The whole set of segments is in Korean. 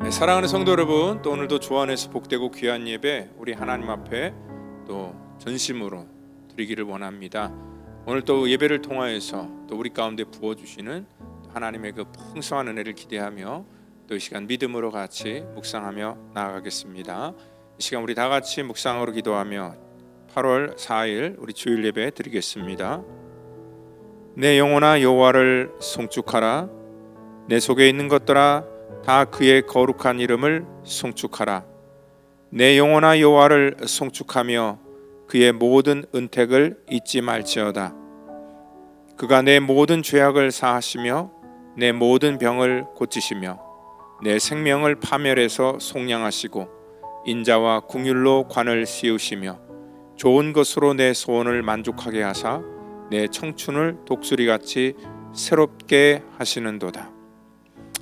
사랑하는 성도 여러분, 또 오늘도 주 안에서 복되고 귀한 예배 우리 하나님 앞에 또 전심으로 드리기를 원합니다. 오늘 또 예배를 통하여서 또 우리 가운데 부어주시는 하나님의 그 풍성한 은혜를 기대하며 또 이 시간 믿음으로 같이 묵상하며 나아가겠습니다. 이 시간 우리 다 같이 묵상으로 기도하며 8월 4일 우리 주일 예배 드리겠습니다. 내 영혼아 여호와를 송축하라. 내 속에 있는 것들아 다 그의 거룩한 이름을 송축하라. 내 영혼아 여호와를 송축하며 그의 모든 은택을 잊지 말지어다. 그가 내 모든 죄악을 사하시며 내 모든 병을 고치시며 내 생명을 파멸해서 속량하시고 인자와 긍휼로 관을 씌우시며 좋은 것으로 내 소원을 만족하게 하사 내 청춘을 독수리같이 새롭게 하시는도다.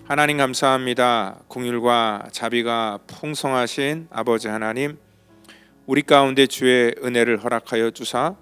하나님 감사합니다. 긍휼과 자비가 풍성하신 아버지 하나님, 우리 가운데 주의 은혜를 허락하여 주사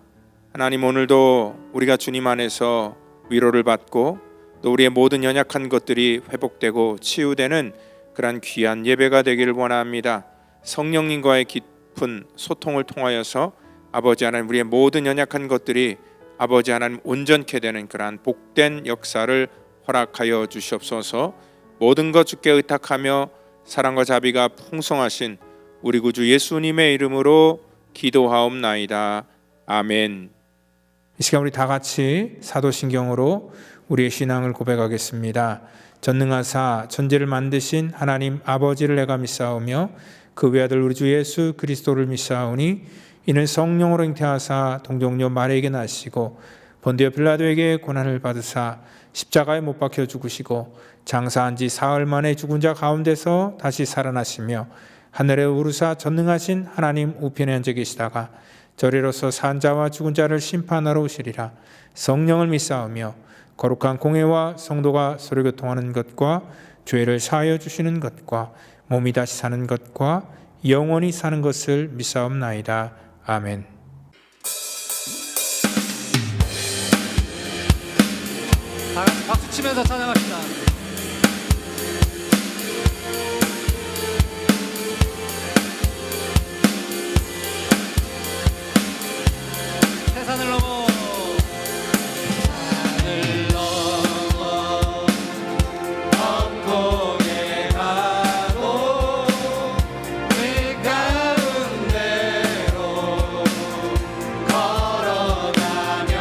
하나님 오늘도 우리가 주님 안에서 위로를 받고 또 우리의 모든 연약한 것들이 회복되고 치유되는 그러한 귀한 예배가 되기를 원합니다. 성령님과의 깊은 소통을 통하여서 아버지 하나님 우리의 모든 연약한 것들이 아버지 하나님 온전케 되는 그러한 복된 역사를 허락하여 주시옵소서. 모든 것 주께 의탁하며 사랑과 자비가 풍성하신 우리 구주 예수님의 이름으로 기도하옵나이다. 아멘. 이 시간 우리 다 같이 사도신경으로 우리의 신앙을 고백하겠습니다. 전능하사 천지를 만드신 하나님 아버지를 내가 믿사오며 그 외아들 우리 주 예수 그리스도를 믿사오니 이는 성령으로 잉태하사 동정녀 마리아에게 나시고 본디오 빌라도에게 고난을 받으사 십자가에 못 박혀 죽으시고 장사한 지 사흘 만에 죽은 자 가운데서 다시 살아나시며 하늘에 오르사 전능하신 하나님 우편에 앉아 계시다가 저리로서 산 자와 죽은 자를 심판하러 오시리라. 성령을 믿사오며 거룩한 공회와 성도가 서로 교통하는 것과 죄를 사하여 주시는 것과 몸이 다시 사는 것과 영원히 사는 것을 믿사옵나이다. 아멘. 다 같이 박수 치면서 찬양합시다. 세상을 넘어 하늘 넘어 엄공에 가고 그 가운데로 걸어가며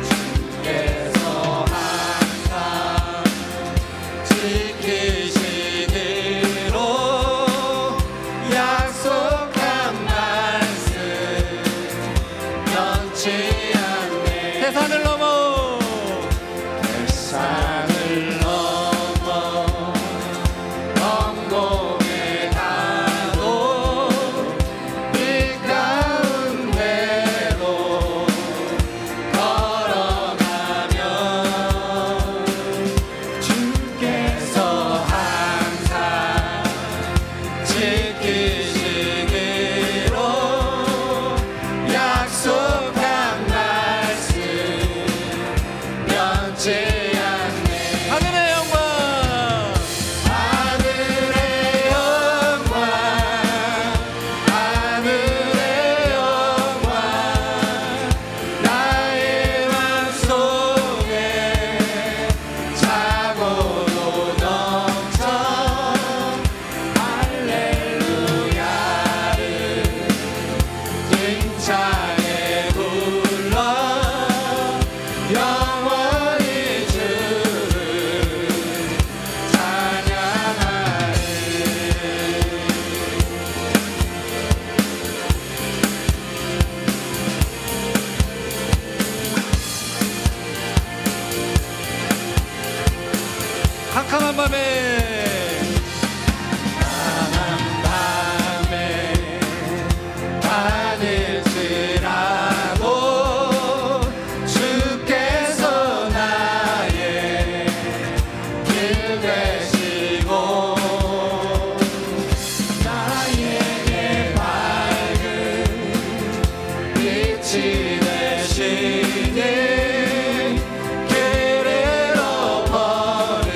주께서 항상 지키시기로 약속한 말씀 변치 않네. 세상을 넘어 세상을 넘어 엄공에 가도 그 가운데로 걸어가며 주께서 항상 지키시기로 약속한 말씀 변치 않네. 하늘의 영광 하늘의 영광 하늘의 영광 나의 맘속에 차고도 넘쳐 할렐루야를 힘차게 불러 영원히 주를 캄캄한 밤에 하늘지라도 주께서 나의 길 되시고 나에게 밝은 빛이 되시니 길을 엎어는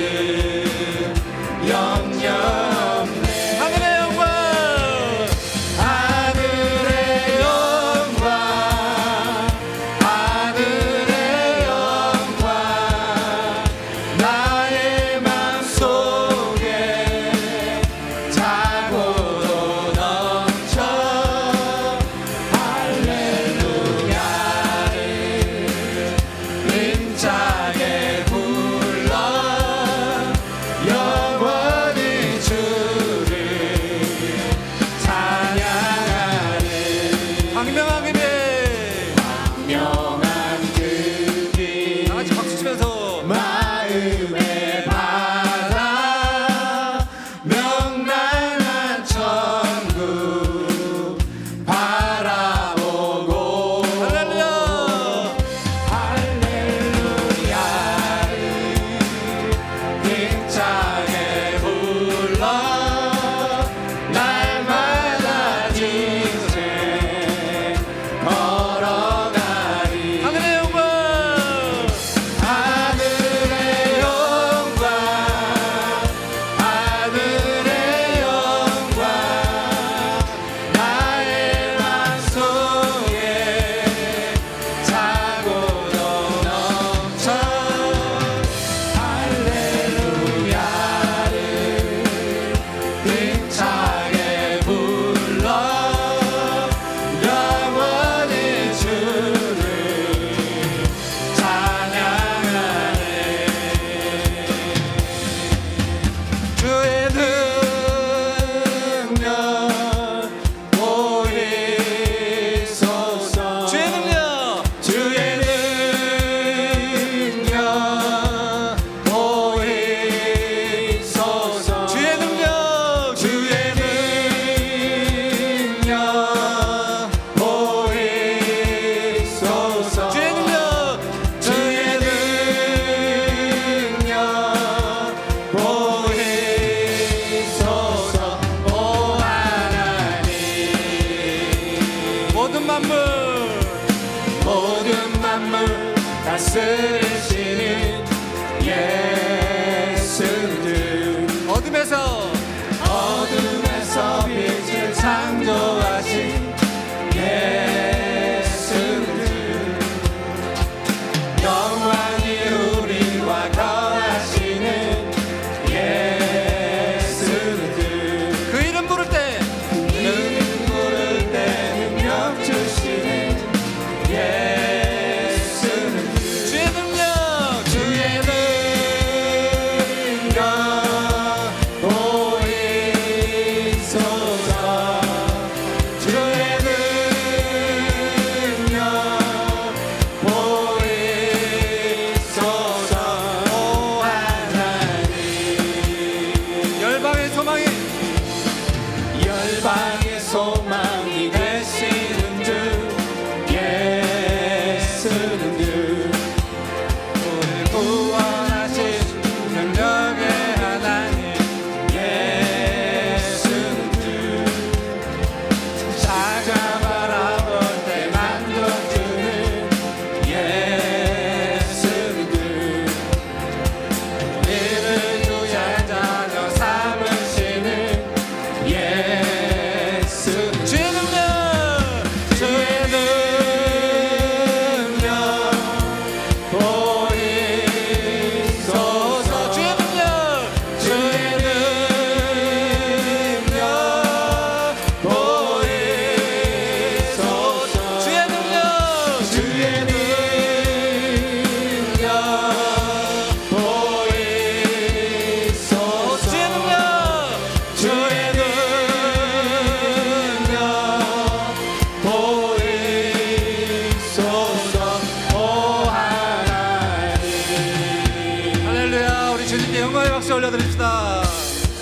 주님께 영광의 박수 올려드립시다.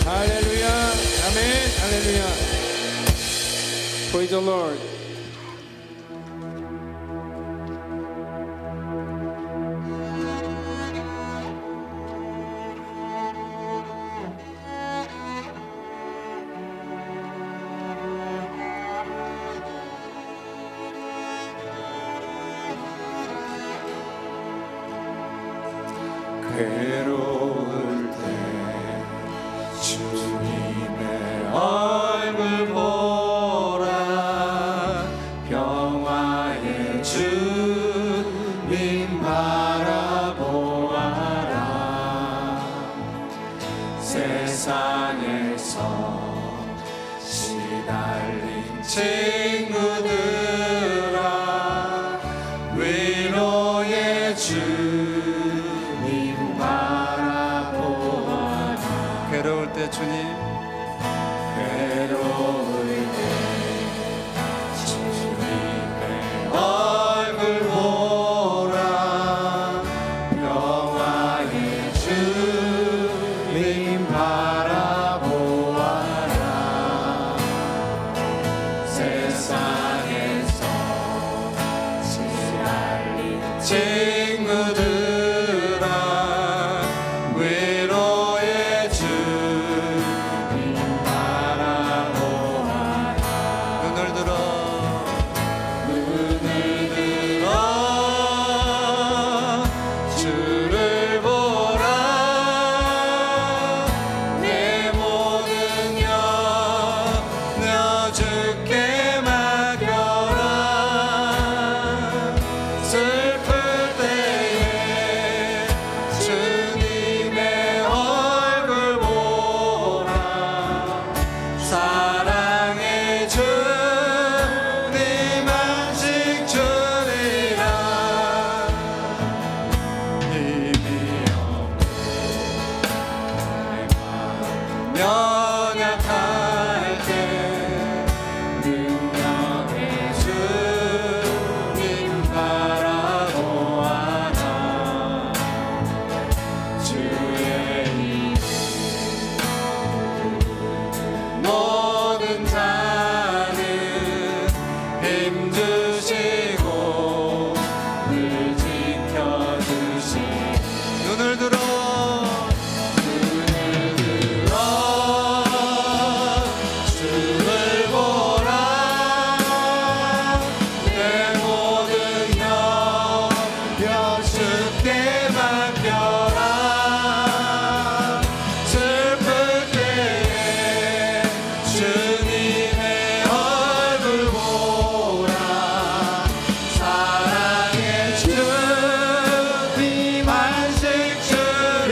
할렐루야. 아멘. 할렐루야. Praise the Lord. 괴로울 때 주님의 얼굴 보라 평화의 주님 바라보아라 세상에서 시달린 친구들아 위로의 주님 바라보아라 괴로울 때 주님 괴로울 때 주님의 얼굴 보라 평화의 주님 바라보아라 세상에서 시달린 친구들아 위로의 주님 바라보아라 눈을 들어 눈을 들어 주를 보라 내 모든 염려 주께 맡겨라 슬플 때에 주님의 얼굴 보라 사랑의 주님 안식 주리라 힘이 없고 내 마음 연약할 때 능력의 주님 바라보아라 주의 이름 모든 자는 힘주시고 늘 지켜주시고 눈을 들어 주를 보라 내 모든 염려 주께 맡겨라 슬플 때에 주님의 얼굴 보라 사랑의 주님 안식 주리라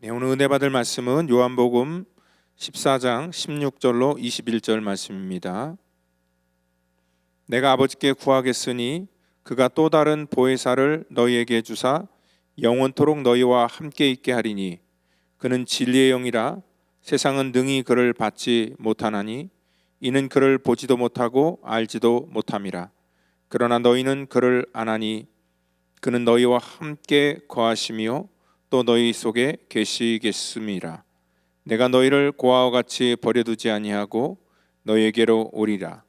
네, 오늘 은혜 받을 말씀은 요한복음 14장 16절로 21절 말씀입니다. 내가 아버지께 구하겠으니 그가 또 다른 보혜사를 너희에게 주사 영원토록 너희와 함께 있게 하리니 그는 진리의 영이라 세상은 능히 그를 받지 못하나니 이는 그를 보지도 못하고 알지도 못함이라. 그러나 너희는 그를 아나니 그는 너희와 함께 거하시며 또 너희 속에 계시겠음이라. 내가 너희를 고아와 같이 버려두지 아니하고 너희에게로 오리라.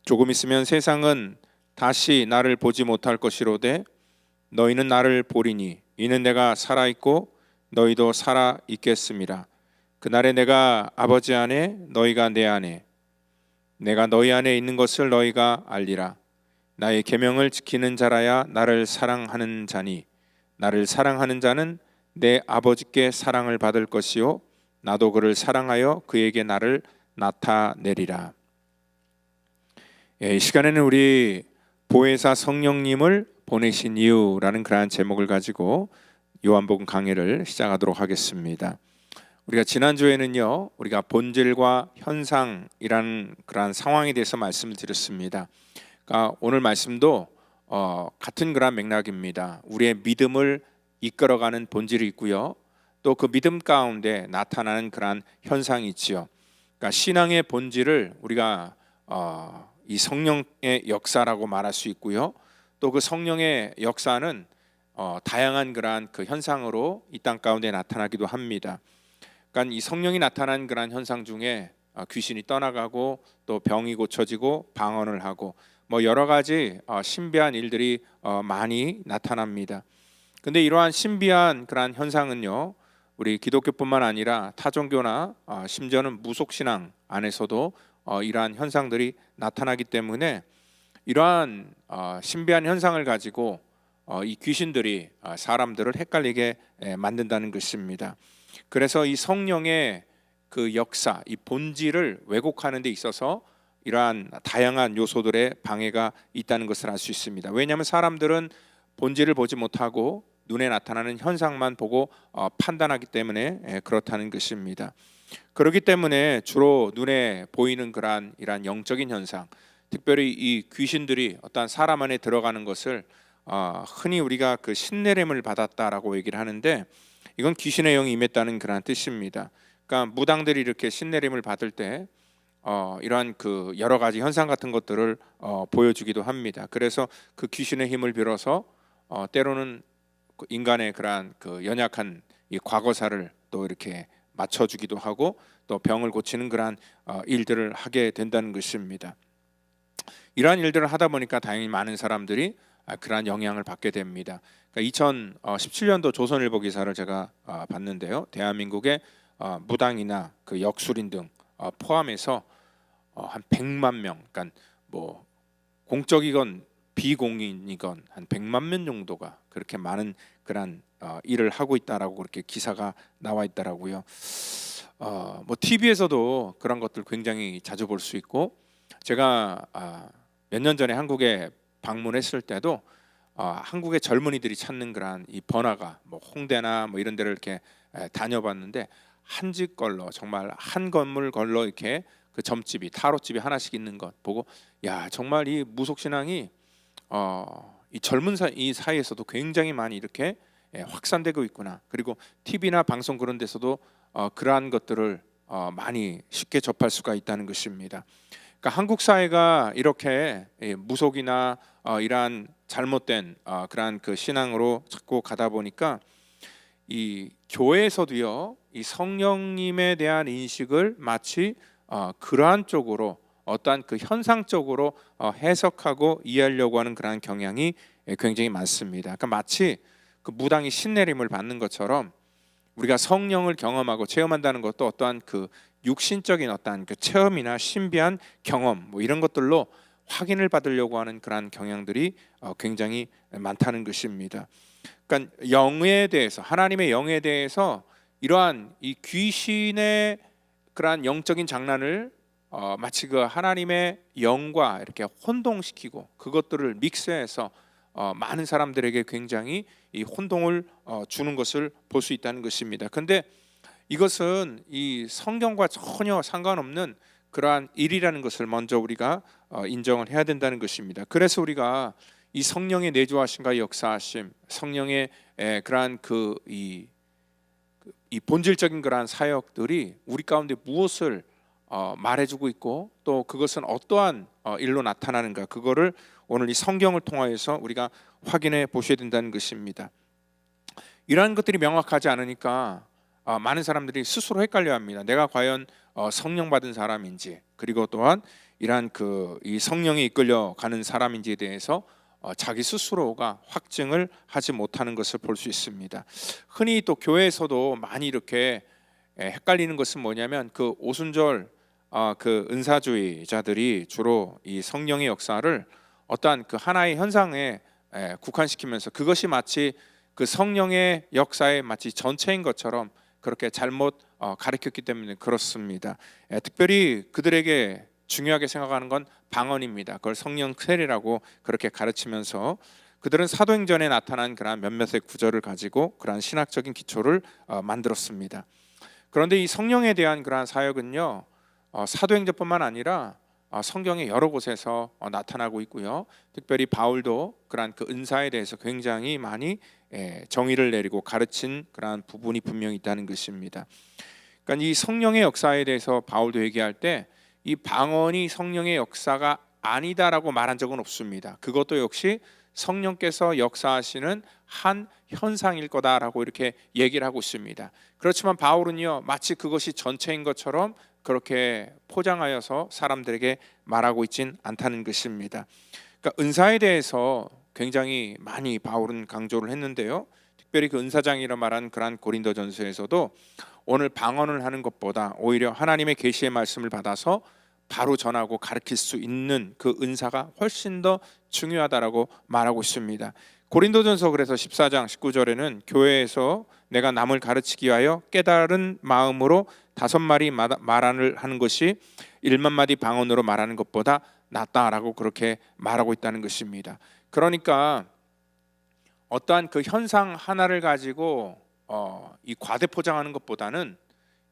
조금 있으면 세상은 다시 나를 보지 못할 것이로되 너희는 나를 보리니 이는 내가 살아있고 너희도 살아있겠음이라. 그날에 내가 아버지 안에 너희가 내 안에 내가 너희 안에 있는 것을 너희가 알리라. 나의 계명을 지키는 자라야 나를 사랑하는 자니 나를 사랑하는 자는 내 아버지께 사랑을 받을 것이요 나도 그를 사랑하여 그에게 나를 나타내리라. 이 시간에는 우리 보혜사 성령님을 보내신 이유라는 그러한 제목을 가지고 요한복음 강해를 시작하도록 하겠습니다. 우리가 지난주에는요 우리가 본질과 현상이라는 그러한 상황에 대해서 말씀을 드렸습니다. 그러니까 오늘 말씀도 같은 그런 맥락입니다. 우리의 믿음을 이끌어가는 본질이 있고요. 또 그 믿음 가운데 나타나는 그러한 현상이 있지요. 그러니까 신앙의 본질을 우리가 이 성령의 역사라고 말할 수 있고요. 또 그 성령의 역사는 다양한 그러한 그 현상으로 이 땅 가운데 나타나기도 합니다. 그러니까 이 성령이 나타난 그러한 현상 중에 귀신이 떠나가고 또 병이 고쳐지고 방언을 하고 뭐 여러 가지 신비한 일들이 많이 나타납니다. 근데 이러한 신비한 그러한 현상은요 우리 기독교뿐만 아니라 타종교나 심지어는 무속신앙 안에서도 이러한 현상들이 나타나기 때문에 이러한 신비한 현상을 가지고 이 귀신들이 사람들을 헷갈리게 만든다는 것입니다. 그래서 이 성령의 그 역사, 이 본질을 왜곡하는 데 있어서 이러한 다양한 요소들의 방해가 있다는 것을 알 수 있습니다. 왜냐하면 사람들은 본질을 보지 못하고 눈에 나타나는 현상만 보고 판단하기 때문에 그렇다는 것입니다. 그렇기 때문에 주로 눈에 보이는 그러한 이러한 영적인 현상, 특별히 이 귀신들이 어떤 사람 안에 들어가는 것을 흔히 우리가 그 신내림을 받았다라고 얘기를 하는데 이건 귀신의 영이 임했다는 그런 뜻입니다. 그러니까 무당들이 이렇게 신내림을 받을 때 이러한 그 여러 가지 현상 같은 것들을 보여주기도 합니다. 그래서 그 귀신의 힘을 빌어서 때로는 인간의 그러한 그 연약한 이 과거사를 또 이렇게 맞춰주기도 하고 또 병을 고치는 그러한 일들을 하게 된다는 것입니다. 이러한 일들을 하다 보니까 다행히 많은 사람들이 그러한 영향을 받게 됩니다. 그러니까 2017년도 조선일보 기사를 제가 봤는데요. 대한민국의 무당이나 그 역술인 등 포함해서 한 100만 명, 그러니까 뭐 공적이건 비공인이건 한 100만 명 정도가 그렇게 많은 그런 일을 하고 있다라고 그렇게 기사가 나와 있더라고요. 뭐 TV에서도 그런 것들 굉장히 자주 볼 수 있고 제가 몇 년 전에 한국에 방문했을 때도 한국의 젊은이들이 찾는 그런 이 번화가 뭐 홍대나 뭐 이런 데를 이렇게 다녀봤는데 한 집 걸러 정말 한 건물 걸러 이렇게 그 점집이 타로집이 하나씩 있는 것 보고 야 정말 이 무속신앙이 이 젊은 이 사이에서도 굉장히 많이 이렇게 확산되고 있구나. 그리고 TV나 방송 그런 데서도 그러한 것들을 많이 쉽게 접할 수가 있다는 것입니다. 그러니까 한국 사회가 이렇게 무속이나 이러한 잘못된 그러한 그 신앙으로 자꾸 가다 보니까 이 교회에서도요 이 성령님에 대한 인식을 마치 그러한 쪽으로 어떠한 그 현상적으로 해석하고 이해하려고 하는 그러한 경향이 굉장히 많습니다. 그러니까 마치 그 무당이 신내림을 받는 것처럼 우리가 성령을 경험하고 체험한다는 것도 어떠한 그 육신적인 어떠한 그 체험이나 신비한 경험 뭐 이런 것들로 확인을 받으려고 하는 그러한 경향들이 굉장히 많다는 것입니다. 그러니까 영에 대해서 하나님의 영에 대해서 이러한 이 귀신의 그러한 영적인 장난을 마치 그 하나님의 영과 이렇게 혼동시키고 그것들을 믹스해서 많은 사람들에게 굉장히 이 혼동을 주는 것을 볼 수 있다는 것입니다. 그런데 이것은 이 성경과 전혀 상관없는 그러한 일이라는 것을 먼저 우리가 인정을 해야 된다는 것입니다. 그래서 우리가 이 성령의 내주하심과 역사하심, 성령의 그러한 이 본질적인 그러한 사역들이 우리 가운데 무엇을 말해주고 있고 또 그것은 어떠한 일로 나타나는가, 그거를 오늘 이 성경을 통하여서 우리가 확인해 보셔야 된다는 것입니다. 이러한 것들이 명확하지 않으니까 많은 사람들이 스스로 헷갈려합니다. 내가 과연 성령 받은 사람인지, 그리고 또한 이러한 이 성령에 이끌려 가는 사람인지에 대해서 자기 스스로가 확증을 하지 못하는 것을 볼 수 있습니다. 흔히 또 교회에서도 많이 이렇게 헷갈리는 것은 뭐냐면 그 오순절 그 은사주의자들이 주로 이 성령의 역사를 어떠한 그 하나의 현상에 국한시키면서 그것이 마치 그 성령의 역사의 마치 전체인 것처럼 그렇게 잘못 가르쳤기 때문에 그렇습니다. 특별히 그들에게 중요하게 생각하는 건 방언입니다. 그걸 성령 세례라고 그렇게 가르치면서 그들은 사도행전에 나타난 그러한 몇몇의 구절을 가지고 그러한 신학적인 기초를 만들었습니다. 그런데 이 성령에 대한 그러한 사역은요, 사도행전뿐만 아니라 성경의 여러 곳에서 나타나고 있고요. 특별히 바울도 그러한 그 은사에 대해서 굉장히 많이 정의를 내리고 가르친 그러한 부분이 분명히 있다는 것입니다. 그러니까 이 성령의 역사에 대해서 바울도 얘기할 때 이 방언이 성령의 역사가 아니다라고 말한 적은 없습니다. 그것도 역시 성령께서 역사하시는 한 현상일 거다라고 이렇게 얘기를 하고 있습니다. 그렇지만 바울은요, 마치 그것이 전체인 것처럼 그렇게 포장하여서 사람들에게 말하고 있진 않다는 것입니다. 그러니까 은사에 대해서 굉장히 많이 바울은 강조를 했는데요. 특별히 그 은사장이라 말한 그러한 고린도전서에서도 오늘 방언을 하는 것보다 오히려 하나님의 계시의 말씀을 받아서 바로 전하고 가르칠 수 있는 그 은사가 훨씬 더 중요하다라고 말하고 있습니다. 고린도전서 그래서 14장 19절에는 교회에서 내가 남을 가르치기 위하여 깨달은 마음으로 5마디 말을 하는 것이 1만 마디 방언으로 말하는 것보다 낫다라고 그렇게 말하고 있다는 것입니다. 그러니까 어떠한 그 현상 하나를 가지고 이 과대 포장하는 것보다는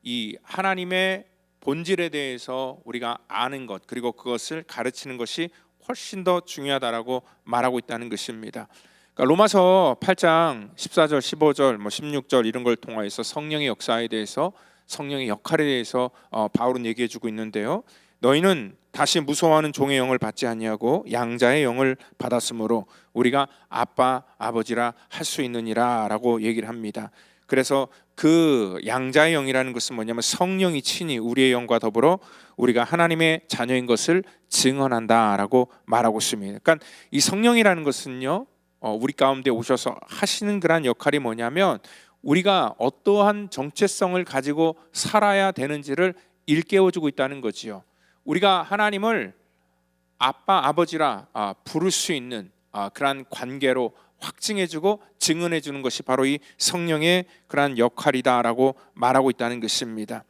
이 하나님의 본질에 대해서 우리가 아는 것, 그리고 그것을 가르치는 것이 훨씬 더 중요하다라고 말하고 있다는 것입니다. 그러니까 로마서 8장 14절, 15절, 16절 이런 걸 통해서 성령의 역사에 대해서, 성령의 역할에 대해서 바울은 얘기해주고 있는데요. 너희는 다시 무서워하는 종의 영을 받지 아니하고 양자의 영을 받았으므로 우리가 아빠, 아버지라 할 수 있느니라라고 얘기를 합니다. 그래서 그 양자의 영이라는 것은 뭐냐면 성령이 친히 우리의 영과 더불어 우리가 하나님의 자녀인 것을 증언한다라고 말하고 있습니다. 그러니까 이 성령이라는 것은요, 우리 가운데 오셔서 하시는 그런 역할이 뭐냐면 우리가 어떠한 정체성을 가지고 살아야 되는지를 일깨워주고 있다는 거지요. 우리가 하나님을 아빠, 아버지라 부를 수 있는 그러한 관계로 확증해주고 증언해주는 것이 바로 이 성령의 그러한 역할이다라고 말하고 있다는 것입니다.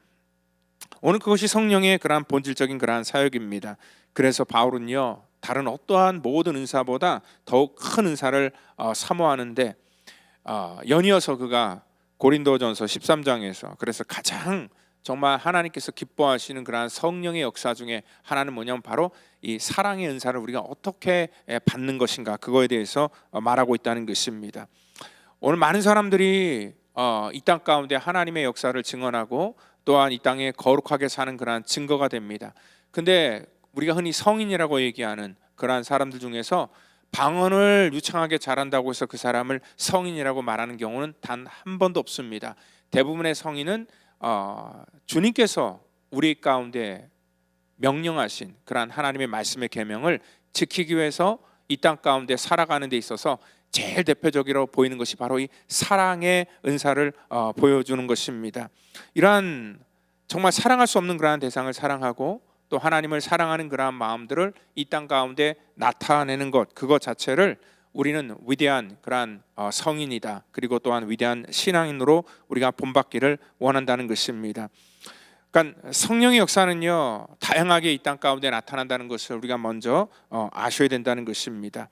오늘 그것이 성령의 그러한 본질적인 그러한 사역입니다. 그래서 바울은요, 다른 어떠한 모든 은사보다 더욱 큰 은사를 사모하는데 연이어서 그가 고린도전서 13장에서 그래서 가장 정말 하나님께서 기뻐하시는 그러한 성령의 역사 중에 하나는 뭐냐면 바로 이 사랑의 은사를 우리가 어떻게 받는 것인가, 그거에 대해서 말하고 있다는 것입니다. 오늘 많은 사람들이 이 땅 가운데 하나님의 역사를 증언하고 또한 이 땅에 거룩하게 사는 그러한 증거가 됩니다. 근데 우리가 흔히 성인이라고 얘기하는 그러한 사람들 중에서 방언을 유창하게 잘한다고 해서 그 사람을 성인이라고 말하는 경우는 단 한 번도 없습니다. 대부분의 성인은 주님께서 우리 가운데 명령하신 그러한 하나님의 말씀의 계명을 지키기 위해서 이 땅 가운데 살아가는 데 있어서 제일 대표적으로 보이는 것이 바로 이 사랑의 은사를 보여주는 것입니다. 이러한 정말 사랑할 수 없는 그러한 대상을 사랑하고 또 하나님을 사랑하는 그러한 마음들을 이 땅 가운데 나타내는 것, 그것 자체를 우리는 위대한 그러한 성인이다, 그리고 또한 위대한 신앙인으로 우리가 본받기를 원한다는 것입니다. 그러니까 성령의 역사는요, 다양하게 이 땅 가운데 나타난다는 것을 우리가 먼저 아셔야 된다는 것입니다.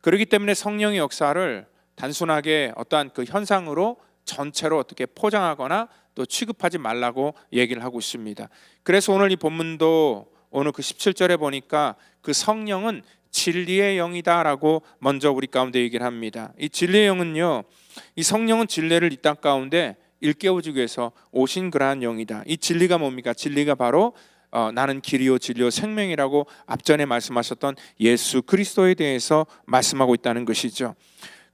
그렇기 때문에 성령의 역사를 단순하게 어떠한 그 현상으로 전체로 어떻게 포장하거나 또 취급하지 말라고 얘기를 하고 있습니다. 그래서 오늘 이 본문도 오늘 그 17절에 보니까 그 성령은 진리의 영이다라고 먼저 우리 가운데 얘기를 합니다. 이 진리의 영은요, 이 성령은 진리를 이 땅 가운데 일깨워주기 위해서 오신 그러한 영이다. 이 진리가 뭡니까? 진리가 바로 나는 길이요 진리요 생명이라고 앞전에 말씀하셨던 예수 그리스도에 대해서 말씀하고 있다는 것이죠.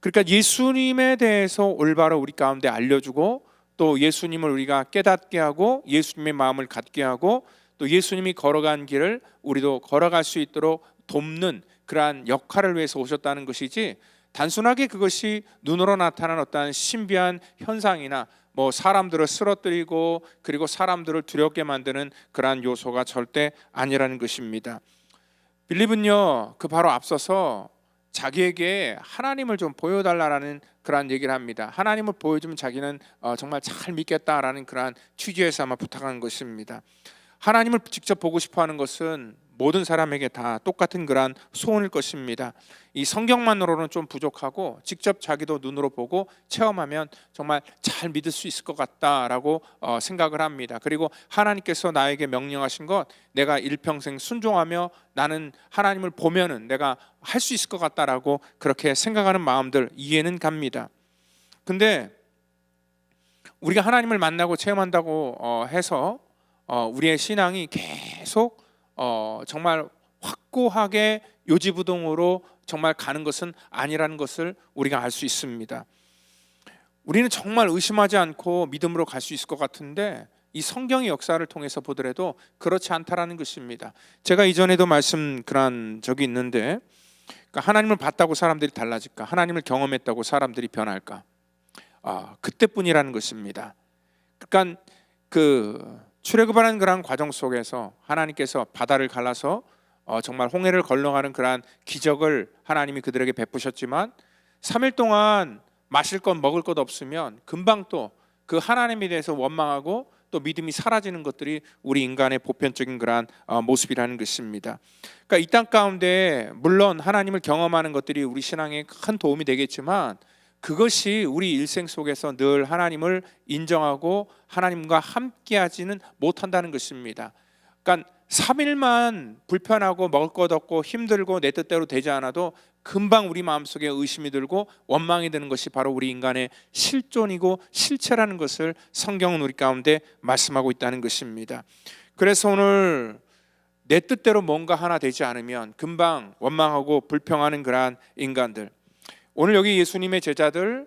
그러니까 예수님에 대해서 올바로 우리 가운데 알려주고 또 예수님을 우리가 깨닫게 하고 예수님의 마음을 갖게 하고 또 예수님이 걸어간 길을 우리도 걸어갈 수 있도록 돕는 그러한 역할을 위해서 오셨다는 것이지, 단순하게 그것이 눈으로 나타난 어떠한 신비한 현상이나 뭐 사람들을 쓰러뜨리고 그리고 사람들을 두렵게 만드는 그러한 요소가 절대 아니라는 것입니다. 빌립은요, 그 바로 앞서서 자기에게 하나님을 좀 보여달라라는 그러한 얘기를 합니다. 하나님을 보여주면 자기는 정말 잘 믿겠다라는 그러한 취지에서 아마 부탁한 것입니다. 하나님을 직접 보고 싶어하는 것은 모든 사람에게 다 똑같은 그러한 소원일 것입니다. 이 성경만으로는 좀 부족하고 직접 자기도 눈으로 보고 체험하면 정말 잘 믿을 수 있을 것 같다라고 생각을 합니다. 그리고 하나님께서 나에게 명령하신 것 내가 일평생 순종하며 나는 하나님을 보면은 내가 할 수 있을 것 같다라고 그렇게 생각하는 마음들 이해는 갑니다. 근데 우리가 하나님을 만나고 체험한다고 해서 우리의 신앙이 계속 정말 확고하게 요지부동으로 정말 가는 것은 아니라는 것을 우리가 알 수 있습니다. 우리는 정말 의심하지 않고 믿음으로 갈 수 있을 것 같은데 이 성경의 역사를 통해서 보더라도 그렇지 않다라는 것입니다. 제가 이전에도 말씀 그런 적이 있는데, 그러니까 하나님을 봤다고 사람들이 달라질까? 하나님을 경험했다고 사람들이 변할까? 그때뿐이라는 것입니다. 그러니까 그 출애굽하는 그러한 과정 속에서 하나님께서 바다를 갈라서 정말 홍해를 건너가는 그러한 기적을 하나님이 그들에게 베푸셨지만 3일 동안 마실 것 먹을 것 없으면 금방 또 그 하나님에 대해서 원망하고 또 믿음이 사라지는 것들이 우리 인간의 보편적인 그러한 모습이라는 것입니다. 그러니까 이 땅 가운데 물론 하나님을 경험하는 것들이 우리 신앙에 큰 도움이 되겠지만 그것이 우리 일생 속에서 늘 하나님을 인정하고 하나님과 함께하지는 못한다는 것입니다. 그러니까 3일만 불편하고 먹을 것 없고 힘들고 내 뜻대로 되지 않아도 금방 우리 마음속에 의심이 들고 원망이 드는 것이 바로 우리 인간의 실존이고 실체라는 것을 성경은 우리 가운데 말씀하고 있다는 것입니다. 그래서 오늘 내 뜻대로 뭔가 하나 되지 않으면 금방 원망하고 불평하는 그러한 인간들, 오늘 여기 예수님의 제자들,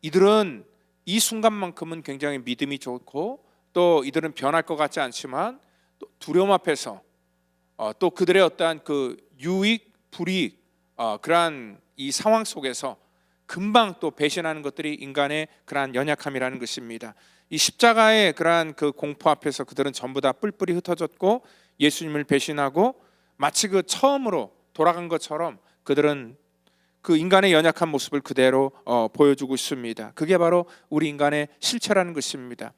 이들은 이 순간만큼은 굉장히 믿음이 좋고 또 이들은 변할 것 같지 않지만 또 두려움 앞에서 또 그들의 어떠한 그 유익, 불이익 그러한 이 상황 속에서 금방 또 배신하는 것들이 인간의 그러한 연약함이라는 것입니다. 이 십자가의 그러한 그 공포 앞에서 그들은 전부 다 뿔뿔이 흩어졌고 예수님을 배신하고 마치 그 처음으로 돌아간 것처럼 그들은 그 인간의 연약한 모습을 그대로 보여주고 있습니다. 그게 바로 우리 인간의 실체라는 것입니다.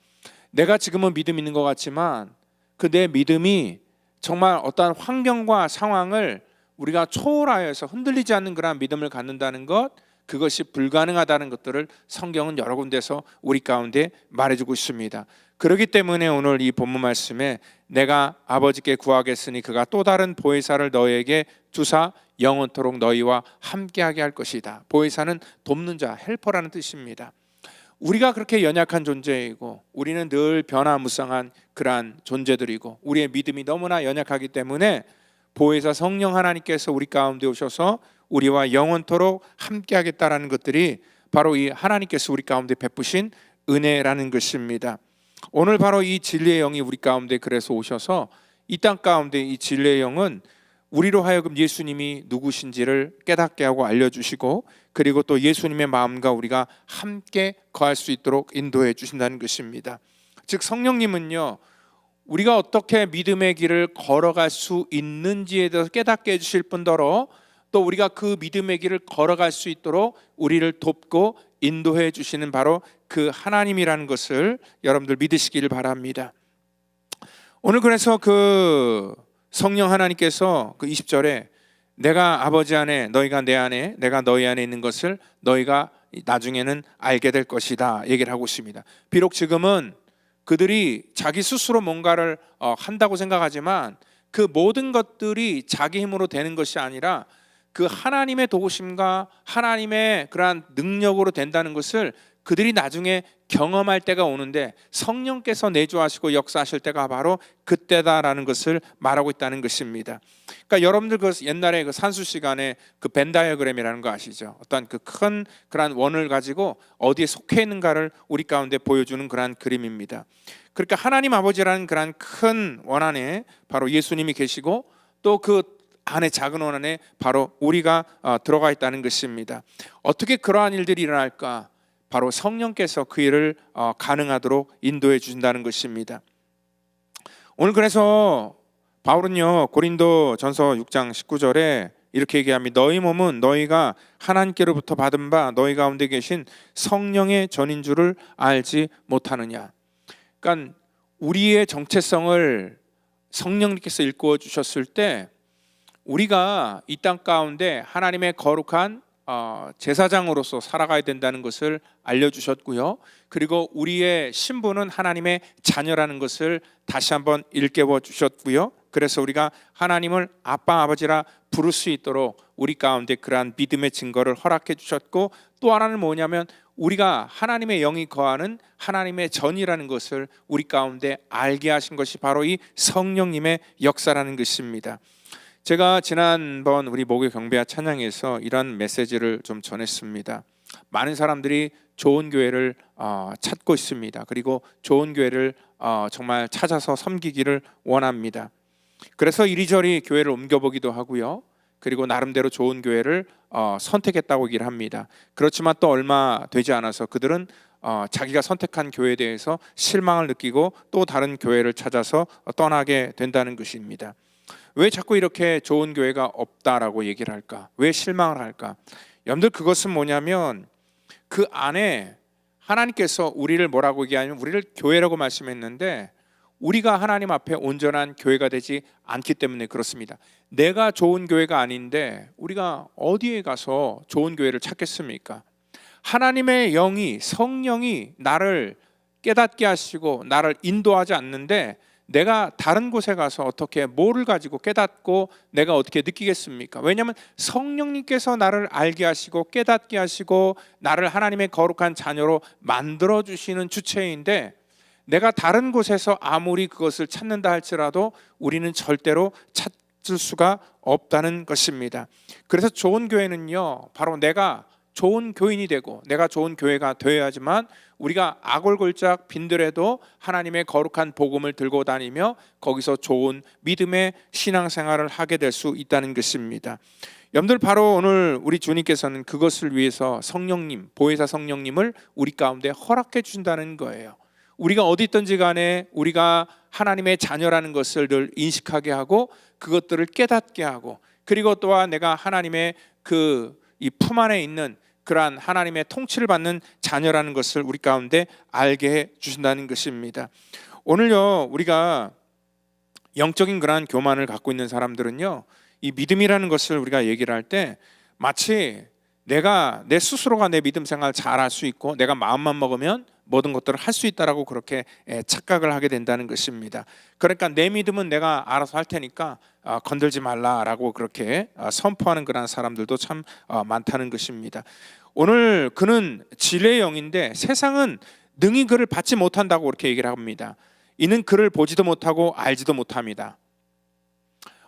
내가 지금은 믿음 있는 것 같지만 그 내 믿음이 정말 어떠한 환경과 상황을 우리가 초월하여서 흔들리지 않는 그런 믿음을 갖는다는 것, 그것이 불가능하다는 것들을 성경은 여러 군데서 우리 가운데 말해주고 있습니다. 그렇기 때문에 오늘 이 본문 말씀에 내가 아버지께 구하겠으니 그가 또 다른 보혜사를 너희에게 주사 영원토록 너희와 함께하게 할 것이다. 보혜사는 돕는 자, 헬퍼라는 뜻입니다. 우리가 그렇게 연약한 존재이고 우리는 늘 변화무쌍한 그러한 존재들이고 우리의 믿음이 너무나 연약하기 때문에 보혜사 성령 하나님께서 우리 가운데 오셔서 우리와 영원토록 함께하겠다라는 것들이 바로 이 하나님께서 우리 가운데 베푸신 은혜라는 것입니다. 오늘 바로 이 진리의 영이 우리 가운데 그래서 오셔서 이 땅 가운데 이 진리의 영은 우리로 하여금 예수님이 누구신지를 깨닫게 하고 알려주시고 그리고 또 예수님의 마음과 우리가 함께 거할 수 있도록 인도해 주신다는 것입니다. 즉 성령님은요, 우리가 어떻게 믿음의 길을 걸어갈 수 있는지에 대해서 깨닫게 해주실 뿐더러 또 우리가 그 믿음의 길을 걸어갈 수 있도록 우리를 돕고 인도해 주시는 바로 그 하나님이라는 것을 여러분들 믿으시기를 바랍니다. 오늘 그래서 그 성령 하나님께서 그 20절에 내가 아버지 안에, 너희가 내 안에, 내가 너희 안에 있는 것을 너희가 나중에는 알게 될 것이다 얘기를 하고 있습니다. 비록 지금은 그들이 자기 스스로 뭔가를 한다고 생각하지만 그 모든 것들이 자기 힘으로 되는 것이 아니라 그 하나님의 도우심과 하나님의 그러한 능력으로 된다는 것을 그들이 나중에 경험할 때가 오는데, 성령께서 내주하시고 역사하실 때가 바로 그때다라는 것을 말하고 있다는 것입니다. 그러니까 여러분들 그 옛날에 그 산수 시간에 그 벤 다이어그램이라는 거 아시죠? 어떤 그 큰 그러한 원을 가지고 어디에 속해 있는가를 우리 가운데 보여주는 그러한 그림입니다. 그러니까 하나님 아버지라는 그러한 큰 원 안에 바로 예수님이 계시고, 또 그 안에 작은 원 안에 바로 우리가 들어가 있다는 것입니다. 어떻게 그러한 일들이 일어날까? 바로 성령께서 그 일을 가능하도록 인도해 주신다는 것입니다. 오늘 그래서 바울은요, 고린도 전서 6장 19절에 이렇게 얘기합니다. 너희 몸은 너희가 하나님께로부터 받은 바 너희 가운데 계신 성령의 전인 줄을 알지 못하느냐. 그러니까 우리의 정체성을 성령님께서 일구어 주셨을 때 우리가 이 땅 가운데 하나님의 거룩한 제사장으로서 살아가야 된다는 것을 알려주셨고요. 그리고 우리의 신분은 하나님의 자녀라는 것을 다시 한번 일깨워 주셨고요. 그래서 우리가 하나님을 아빠 아버지라 부를 수 있도록 우리 가운데 그러한 믿음의 증거를 허락해 주셨고, 또 하나는 뭐냐면 우리가 하나님의 영이 거하는 하나님의 전이라는 것을 우리 가운데 알게 하신 것이 바로 이 성령님의 역사라는 것입니다. 제가 지난번 우리 목요 경배와 찬양에서 이런 메시지를 좀 전했습니다. 많은 사람들이 좋은 교회를 찾고 있습니다. 그리고 좋은 교회를 정말 찾아서 섬기기를 원합니다. 그래서 이리저리 교회를 옮겨보기도 하고요. 그리고 나름대로 좋은 교회를 선택했다고 얘기를 합니다. 그렇지만 또 얼마 되지 않아서 그들은 자기가 선택한 교회에 대해서 실망을 느끼고 또 다른 교회를 찾아서 떠나게 된다는 것입니다. 왜 자꾸 이렇게 좋은 교회가 없다라고 얘기를 할까? 왜 실망을 할까? 여러분들, 그것은 뭐냐면 그 안에 하나님께서 우리를 뭐라고 얘기하냐면 우리를 교회라고 말씀했는데, 우리가 하나님 앞에 온전한 교회가 되지 않기 때문에 그렇습니다. 내가 좋은 교회가 아닌데 우리가 어디에 가서 좋은 교회를 찾겠습니까? 하나님의 영이, 성령이 나를 깨닫게 하시고 나를 인도하지 않는데 내가 다른 곳에 가서 어떻게 뭐를 가지고 깨닫고 내가 어떻게 느끼겠습니까? 왜냐하면 성령님께서 나를 알게 하시고 깨닫게 하시고 나를 하나님의 거룩한 자녀로 만들어주시는 주체인데, 내가 다른 곳에서 아무리 그것을 찾는다 할지라도 우리는 절대로 찾을 수가 없다는 것입니다. 그래서 좋은 교회는요, 바로 내가 좋은 교인이 되고 내가 좋은 교회가 되어야지만 우리가 아골골짝 빈들에도 하나님의 거룩한 복음을 들고 다니며 거기서 좋은 믿음의 신앙생활을 하게 될 수 있다는 것입니다. 여러분들, 바로 오늘 우리 주님께서는 그것을 위해서 성령님, 보혜사 성령님을 우리 가운데 허락해 주신다는 거예요. 우리가 어디 있든지 간에 우리가 하나님의 자녀라는 것을 늘 인식하게 하고 그것들을 깨닫게 하고, 그리고 또한 내가 하나님의 이 품 안에 있는 그러한 하나님의 통치를 받는 자녀라는 것을 우리 가운데 알게 해 주신다는 것입니다. 오늘요, 우리가 영적인 그러한 교만을 갖고 있는 사람들은요, 이 믿음이라는 것을 우리가 얘기를 할 때 마치 내가 내 스스로가 내 믿음 생활 잘할 수 있고 내가 마음만 먹으면 모든 것들을 할 수 있다라고 그렇게 착각을 하게 된다는 것입니다. 그러니까 내 믿음은 내가 알아서 할 테니까 건들지 말라라고 그렇게 선포하는 그런 사람들도 참 많다는 것입니다. 오늘 그는 진리의 영인데 세상은 능히 그를 받지 못한다고 그렇게 얘기를 합니다. 이는 그를 보지도 못하고 알지도 못합니다.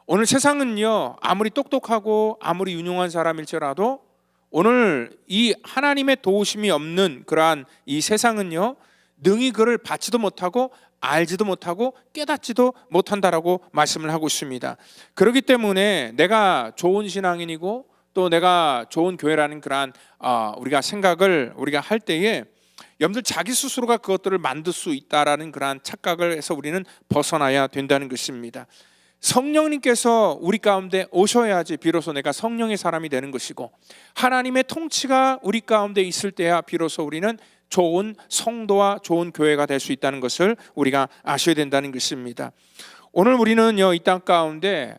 오늘 세상은요, 아무리 똑똑하고 아무리 유능한 사람일지라도 오늘 이 하나님의 도우심이 없는 그러한 이 세상은요, 능히 그를 받지도 못하고 알지도 못하고 깨닫지도 못한다라고 말씀을 하고 있습니다. 그렇기 때문에 내가 좋은 신앙인이고 또 내가 좋은 교회라는 그러한 우리가 생각을 우리가 할 때에 여러분들 자기 스스로가 그것들을 만들 수 있다라는 그러한 착각을 해서 우리는 벗어나야 된다는 것입니다. 성령님께서 우리 가운데 오셔야지 비로소 내가 성령의 사람이 되는 것이고, 하나님의 통치가 우리 가운데 있을 때야 비로소 우리는 좋은 성도와 좋은 교회가 될 수 있다는 것을 우리가 아셔야 된다는 것입니다. 오늘 우리는요, 이 땅 가운데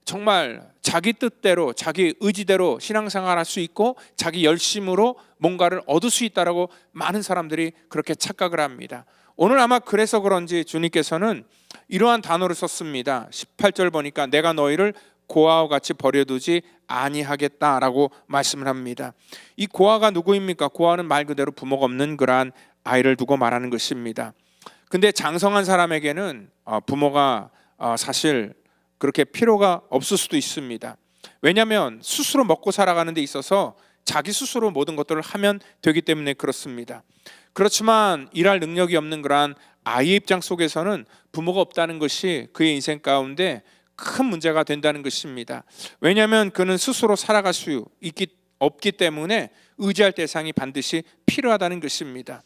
정말 자기 뜻대로 자기 의지대로 신앙생활할 수 있고 자기 열심으로 뭔가를 얻을 수 있다라고 많은 사람들이 그렇게 착각을 합니다. 오늘 아마 그래서 그런지 주님께서는 이러한 단어를 썼습니다. 18절 보니까 내가 너희를 고아와 같이 버려두지 아니하겠다라고 말씀을 합니다. 이 고아가 누구입니까? 고아는 말 그대로 부모가 없는 그러한 아이를 두고 말하는 것입니다. 근데 장성한 사람에게는 부모가 사실 그렇게 필요가 없을 수도 있습니다. 왜냐하면 스스로 먹고 살아가는 데 있어서 자기 스스로 모든 것들을 하면 되기 때문에 그렇습니다. 그렇지만 일할 능력이 없는 그러한 아이의 입장 속에서는 부모가 없다는 것이 그의 인생 가운데 큰 문제가 된다는 것입니다. 왜냐하면 그는 스스로 살아갈 수 없기 때문에 의지할 대상이 반드시 필요하다는 것입니다.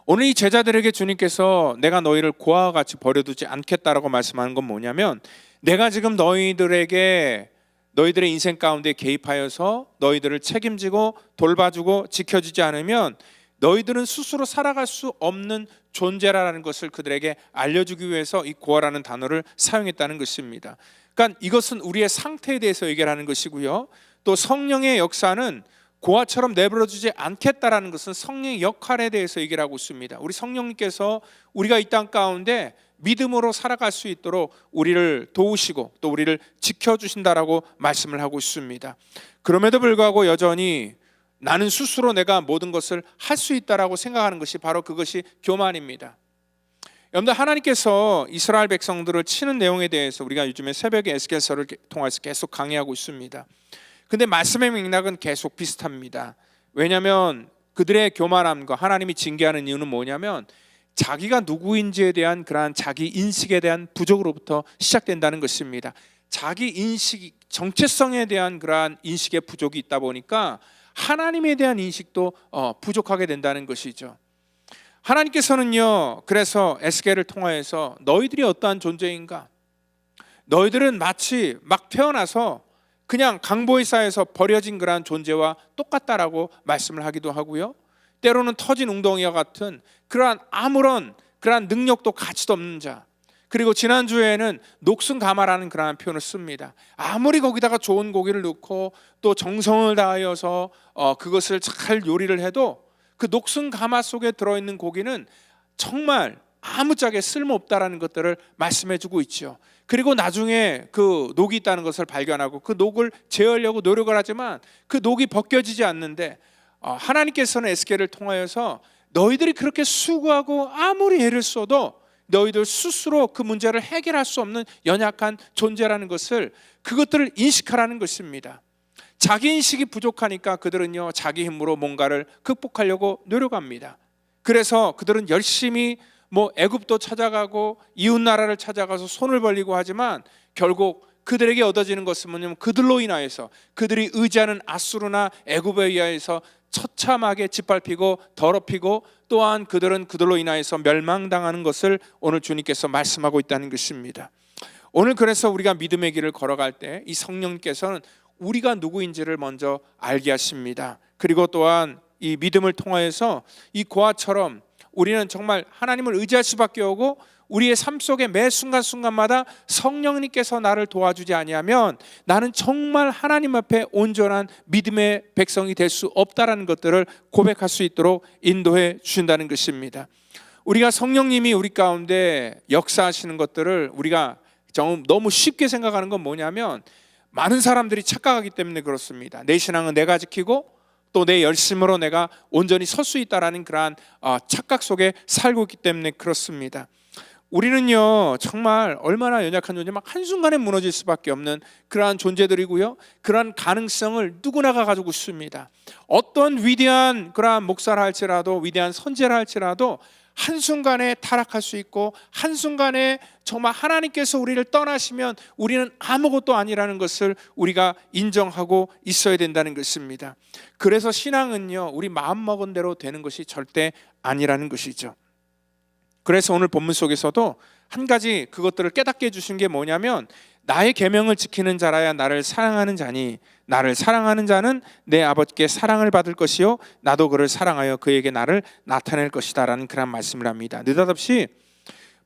오늘 이 제자들에게 주님께서 내가 너희를 고아와 같이 버려두지 않겠다라고 말씀하는 건 뭐냐면, 내가 지금 너희들의 인생 가운데 개입하여서 너희들을 책임지고 돌봐주고 지켜주지 않으면 너희들은 스스로 살아갈 수 없는 존재라는 것을 그들에게 알려주기 위해서 이 고아라는 단어를 사용했다는 것입니다. 그러니까 이것은 우리의 상태에 대해서 얘기하는 것이고요. 또 성령의 역사는 고아처럼 내버려두지 않겠다라는 것은 성령의 역할에 대해서 얘기를 하고 있습니다. 우리 성령님께서 우리가 이 땅 가운데 믿음으로 살아갈 수 있도록 우리를 도우시고 또 우리를 지켜주신다라고 말씀을 하고 있습니다. 그럼에도 불구하고 여전히 나는 스스로 내가 모든 것을 할 수 있다라고 생각하는 것이 바로 그것이 교만입니다. 여러분들, 하나님께서 이스라엘 백성들을 치는 내용에 대해서 우리가 요즘에 새벽에 에스겔서를 통해서 계속 강의하고 있습니다. 근데 말씀의 맥락은 계속 비슷합니다. 왜냐하면 그들의 교만함과 하나님이 징계하는 이유는 뭐냐면 자기가 누구인지에 대한 그러한 자기 인식에 대한 부족으로부터 시작된다는 것입니다. 자기 인식, 정체성에 대한 그러한 인식의 부족이 있다 보니까 하나님에 대한 인식도 부족하게 된다는 것이죠. 하나님께서는요, 그래서 에스겔을 통하여서 너희들이 어떠한 존재인가? 너희들은 마치 막 태어나서 그냥 강보의 사이에서 버려진 그러한 존재와 똑같다라고 말씀을 하기도 하고요. 때로는 터진 웅덩이와 같은 그러한 아무런 그러한 능력도 가치도 없는 자. 그리고 지난주에는 녹슨가마라는 그러한 표현을 씁니다. 아무리 거기다가 좋은 고기를 넣고 또 정성을 다하여서 그것을 잘 요리를 해도 그 녹슨가마 속에 들어있는 고기는 정말 아무짝에 쓸모없다라는 것들을 말씀해주고 있죠. 그리고 나중에 그 녹이 있다는 것을 발견하고 그 녹을 제어하려고 노력을 하지만 그 녹이 벗겨지지 않는데, 하나님께서는 에스겔을 통하여서 너희들이 그렇게 수고하고 아무리 애를 써도 너희들 스스로 그 문제를 해결할 수 없는 연약한 존재라는 것을, 그것들을 인식하라는 것입니다. 자기 인식이 부족하니까 그들은요, 자기 힘으로 뭔가를 극복하려고 노력합니다. 그래서 그들은 열심히 애굽도 찾아가고 이웃 나라를 찾아가서 손을 벌리고 하지만 결국 그들에게 얻어지는 것은 뭐냐면 그들로 인하여서 그들이 의지하는 아수르나 애굽에 의하여서 처참하게 짓밟히고 더럽히고 또한 그들은 그들로 인하여서 멸망당하는 것을 오늘 주님께서 말씀하고 있다는 것입니다. 오늘 그래서 우리가 믿음의 길을 걸어갈 때 이 성령님께서는 우리가 누구인지를 먼저 알게 하십니다. 그리고 또한 이 믿음을 통하여서 이 고아처럼 우리는 정말 하나님을 의지할 수밖에 없고 우리의 삶 속에 매 순간순간마다 성령님께서 나를 도와주지 아니하면 나는 정말 하나님 앞에 온전한 믿음의 백성이 될 수 없다라는 것들을 고백할 수 있도록 인도해 주신다는 것입니다. 우리가 성령님이 우리 가운데 역사하시는 것들을 우리가 너무 쉽게 생각하는 건 뭐냐면, 많은 사람들이 착각하기 때문에 그렇습니다. 내 신앙은 내가 지키고 또 내 열심으로 내가 온전히 설 수 있다라는 그러한 착각 속에 살고 있기 때문에 그렇습니다. 우리는요, 정말 얼마나 연약한 존재, 막 한순간에 무너질 수밖에 없는 그러한 존재들이고요, 그러한 가능성을 누구나가 가지고 있습니다. 어떤 위대한 그러한 목사라 할지라도, 위대한 선지자라 할지라도 한순간에 타락할 수 있고 한순간에 정말 하나님께서 우리를 떠나시면 우리는 아무것도 아니라는 것을 우리가 인정하고 있어야 된다는 것입니다. 그래서 신앙은요, 우리 마음먹은 대로 되는 것이 절대 아니라는 것이죠. 그래서 오늘 본문 속에서도 한 가지 그것들을 깨닫게 해주신 게 뭐냐면, 나의 계명을 지키는 자라야 나를 사랑하는 자니 나를 사랑하는 자는 내 아버지께 사랑을 받을 것이요 나도 그를 사랑하여 그에게 나를 나타낼 것이다 라는 그런 말씀을 합니다. 느닷없이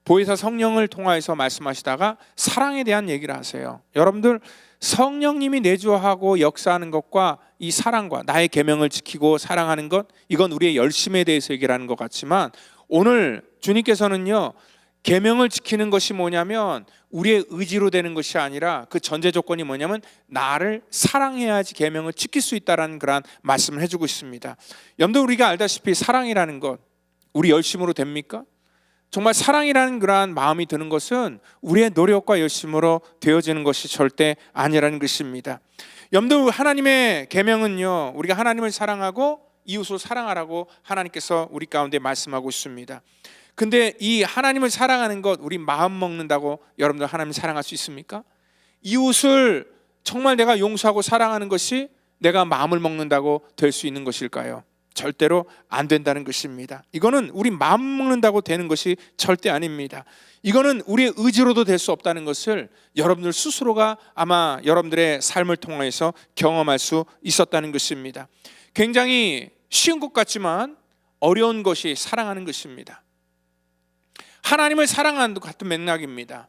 보혜사 성령을 통하여서 말씀하시다가 사랑에 대한 얘기를 하세요. 여러분들, 성령님이 내주하고 역사하는 것과 이 사랑과 나의 계명을 지키고 사랑하는 것, 이건 우리의 열심에 대해서 얘기를 하는 것 같지만, 오늘 주님께서는요, 계명을 지키는 것이 뭐냐면 우리의 의지로 되는 것이 아니라 그 전제 조건이 뭐냐면 나를 사랑해야지 계명을 지킬 수 있다라는 그런 말씀을 해주고 있습니다. 여러분들, 우리가 알다시피 사랑이라는 것 우리 열심으로 됩니까? 정말 사랑이라는 그러한 마음이 드는 것은 우리의 노력과 열심으로 되어지는 것이 절대 아니라는 것입니다. 여러분들, 하나님의 계명은요, 우리가 하나님을 사랑하고 이웃을 사랑하라고 하나님께서 우리 가운데 말씀하고 있습니다. 근데 이 하나님을 사랑하는 것, 우리 마음 먹는다고 여러분들 하나님 사랑할 수 있습니까? 이웃을 정말 내가 용서하고 사랑하는 것이 내가 마음을 먹는다고 될 수 있는 것일까요? 절대로 안 된다는 것입니다. 이거는 우리 마음 먹는다고 되는 것이 절대 아닙니다. 이거는 우리의 의지로도 될 수 없다는 것을 여러분들 스스로가 아마 여러분들의 삶을 통해서 경험할 수 있었다는 것입니다. 굉장히 쉬운 것 같지만 어려운 것이 사랑하는 것입니다. 하나님을 사랑하는 것 같은 맥락입니다.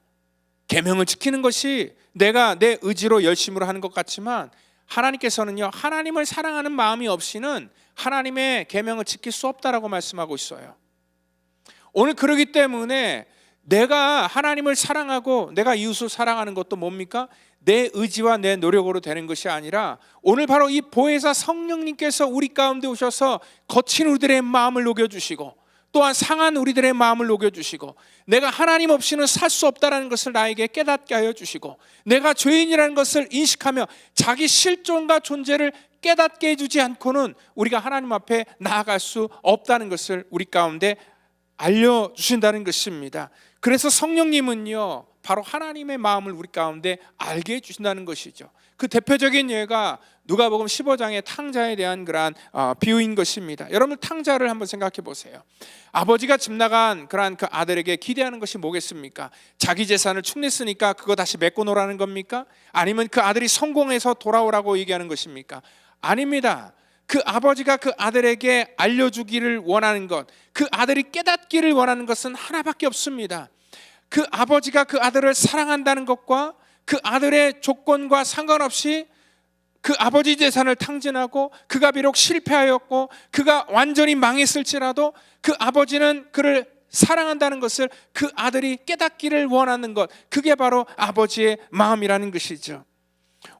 계명을 지키는 것이 내가 내 의지로 열심으로 하는 것 같지만, 하나님께서는요, 하나님을 사랑하는 마음이 없이는 하나님의 계명을 지킬 수 없다라고 말씀하고 있어요. 오늘 그러기 때문에 내가 하나님을 사랑하고 내가 이웃을 사랑하는 것도 뭡니까? 내 의지와 내 노력으로 되는 것이 아니라 오늘 바로 이 보혜사 성령님께서 우리 가운데 오셔서 거친 우리들의 마음을 녹여주시고 또한 상한 우리들의 마음을 녹여주시고 내가 하나님 없이는 살 수 없다는 것을 나에게 깨닫게 하여 주시고 내가 죄인이라는 것을 인식하며 자기 실존과 존재를 깨닫게 해주지 않고는 우리가 하나님 앞에 나아갈 수 없다는 것을 우리 가운데 알려주신다는 것입니다. 그래서 성령님은요, 바로 하나님의 마음을 우리 가운데 알게 해주신다는 것이죠. 그 대표적인 예가 누가복음 15장의 탕자에 대한 그러한 비유인 것입니다. 여러분, 탕자를 한번 생각해 보세요. 아버지가 집 나간 그러한 그 아들에게 기대하는 것이 뭐겠습니까? 자기 재산을 축냈으니까 그거 다시 메꿔 놓으라는 겁니까? 아니면 그 아들이 성공해서 돌아오라고 얘기하는 것입니까? 아닙니다. 그 아버지가 그 아들에게 알려주기를 원하는 것, 그 아들이 깨닫기를 원하는 것은 하나밖에 없습니다. 그 아버지가 그 아들을 사랑한다는 것과 그 아들의 조건과 상관없이 그 아버지 재산을 탕진하고 그가 비록 실패하였고 그가 완전히 망했을지라도 그 아버지는 그를 사랑한다는 것을 그 아들이 깨닫기를 원하는 것, 그게 바로 아버지의 마음이라는 것이죠.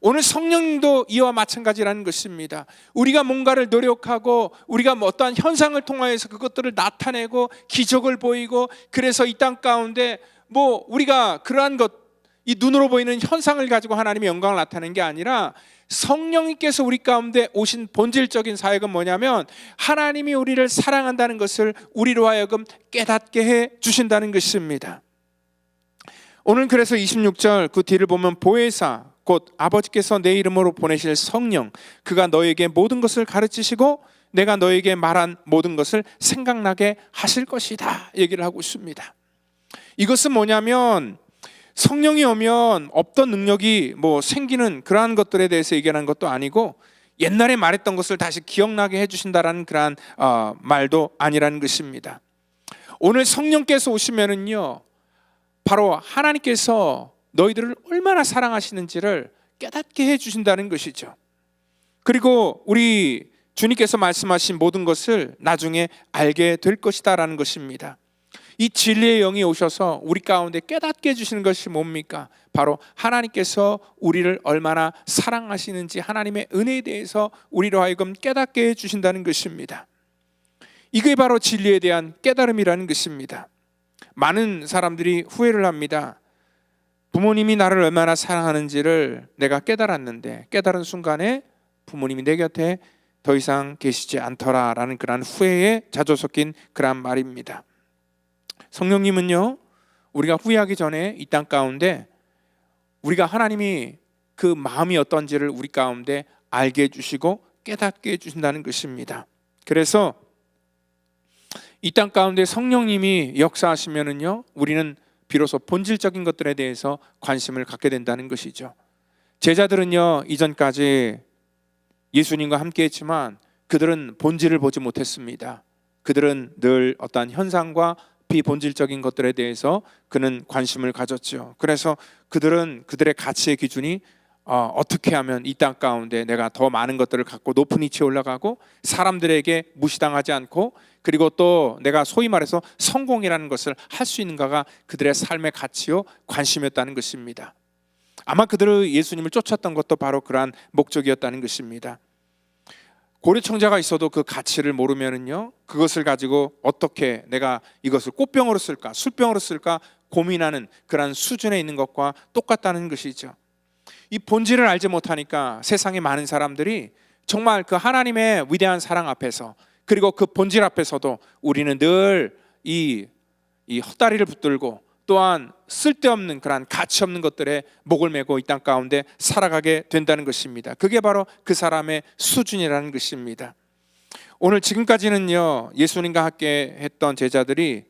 오늘 성령님도 이와 마찬가지라는 것입니다. 우리가 뭔가를 노력하고 우리가 어떠한 현상을 통하여서 그것들을 나타내고 기적을 보이고 그래서 이 땅 가운데 우리가 그러한 것, 이 눈으로 보이는 현상을 가지고 하나님의 영광을 나타내는 게 아니라 성령님께서 우리 가운데 오신 본질적인 사역은 뭐냐면 하나님이 우리를 사랑한다는 것을 우리로 하여금 깨닫게 해 주신다는 것입니다. 오늘 그래서 26절 그 뒤를 보면 보혜사 곧 아버지께서 내 이름으로 보내실 성령, 그가 너에게 모든 것을 가르치시고 내가 너에게 말한 모든 것을 생각나게 하실 것이다 얘기를 하고 있습니다. 이것은 뭐냐면 성령이 오면 없던 능력이 생기는 그러한 것들에 대해서 얘기하는 것도 아니고 옛날에 말했던 것을 다시 기억나게 해주신다라는 그러한 말도 아니라는 것입니다. 오늘 성령께서 오시면은요, 바로 하나님께서 너희들을 얼마나 사랑하시는지를 깨닫게 해주신다는 것이죠. 그리고 우리 주님께서 말씀하신 모든 것을 나중에 알게 될 것이다 라는 것입니다. 이 진리의 영이 오셔서 우리 가운데 깨닫게 해주시는 것이 뭡니까? 바로 하나님께서 우리를 얼마나 사랑하시는지 하나님의 은혜에 대해서 우리로 하여금 깨닫게 해주신다는 것입니다. 이게 바로 진리에 대한 깨달음이라는 것입니다. 많은 사람들이 후회를 합니다. 부모님이 나를 얼마나 사랑하는지를 내가 깨달았는데 깨달은 순간에 부모님이 내 곁에 더 이상 계시지 않더라라는 그런 후회에 자주 섞인 그런 말입니다. 성령님은요, 우리가 후회하기 전에 이 땅 가운데 우리가 하나님이 그 마음이 어떤지를 우리 가운데 알게 해주시고 깨닫게 해주신다는 것입니다. 그래서 이 땅 가운데 성령님이 역사하시면은요, 우리는 비로소 본질적인 것들에 대해서 관심을 갖게 된다는 것이죠. 제자들은요, 이전까지 예수님과 함께 했지만 그들은 본질을 보지 못했습니다. 그들은 늘 어떠한 현상과 높이 본질적인 것들에 대해서 그는 관심을 가졌죠. 그래서 그들은 그들의 가치의 기준이 어떻게 하면 이 땅 가운데 내가 더 많은 것들을 갖고 높은 위치에 올라가고 사람들에게 무시당하지 않고 그리고 또 내가 소위 말해서 성공이라는 것을 할 수 있는가가 그들의 삶의 가치요 관심이었다는 것입니다. 아마 그들의 예수님을 쫓았던 것도 바로 그러한 목적이었다는 것입니다. 고려청자가 있어도 그 가치를 모르면은요, 그것을 가지고 어떻게 내가 이것을 꽃병으로 쓸까 술병으로 쓸까 고민하는 그러한 수준에 있는 것과 똑같다는 것이죠. 이 본질을 알지 못하니까 세상의 많은 사람들이 정말 그 하나님의 위대한 사랑 앞에서 그리고 그 본질 앞에서도 우리는 늘 이 헛다리를 붙들고 또한 쓸데없는 그런 가치 없는 것들에 목을 메고 이 땅 가운데 살아가게 된다는 것입니다. 그게 바로 그 사람의 수준이라는 것입니다. 오늘 지금까지는요, 예수님과 함께 했던 제자들이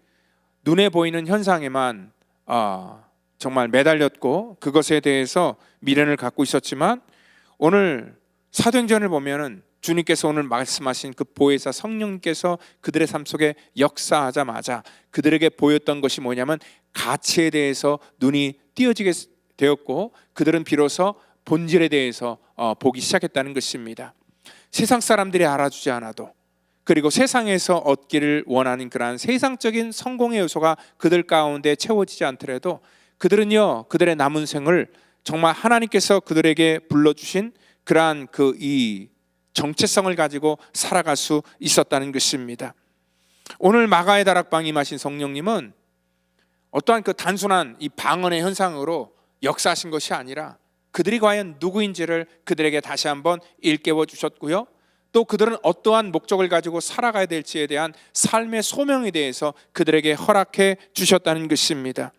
눈에 보이는 현상에만 정말 매달렸고 그것에 대해서 미련을 갖고 있었지만, 오늘 사도행전을 보면은 주님께서 오늘 말씀하신 그 보혜사 성령님께서 그들의 삶 속에 역사하자마자 그들에게 보였던 것이 뭐냐면 가치에 대해서 눈이 띄어지게 되었고 그들은 비로소 본질에 대해서 보기 시작했다는 것입니다. 세상 사람들이 알아주지 않아도, 그리고 세상에서 얻기를 원하는 그러한 세상적인 성공의 요소가 그들 가운데 채워지지 않더라도 그들은요, 그들의 남은 생을 정말 하나님께서 그들에게 불러주신 그러한 이 정체성을 가지고 살아갈 수 있었다는 것입니다. 오늘 마가의 다락방에 임하신 성령님은 어떠한 그 단순한 이 방언의 현상으로 역사하신 것이 아니라 그들이 과연 누구인지를 그들에게 다시 한번 일깨워 주셨고요, 또 그들은 어떠한 목적을 가지고 살아가야 될지에 대한 삶의 소명에 대해서 그들에게 허락해 주셨다는 것입니다.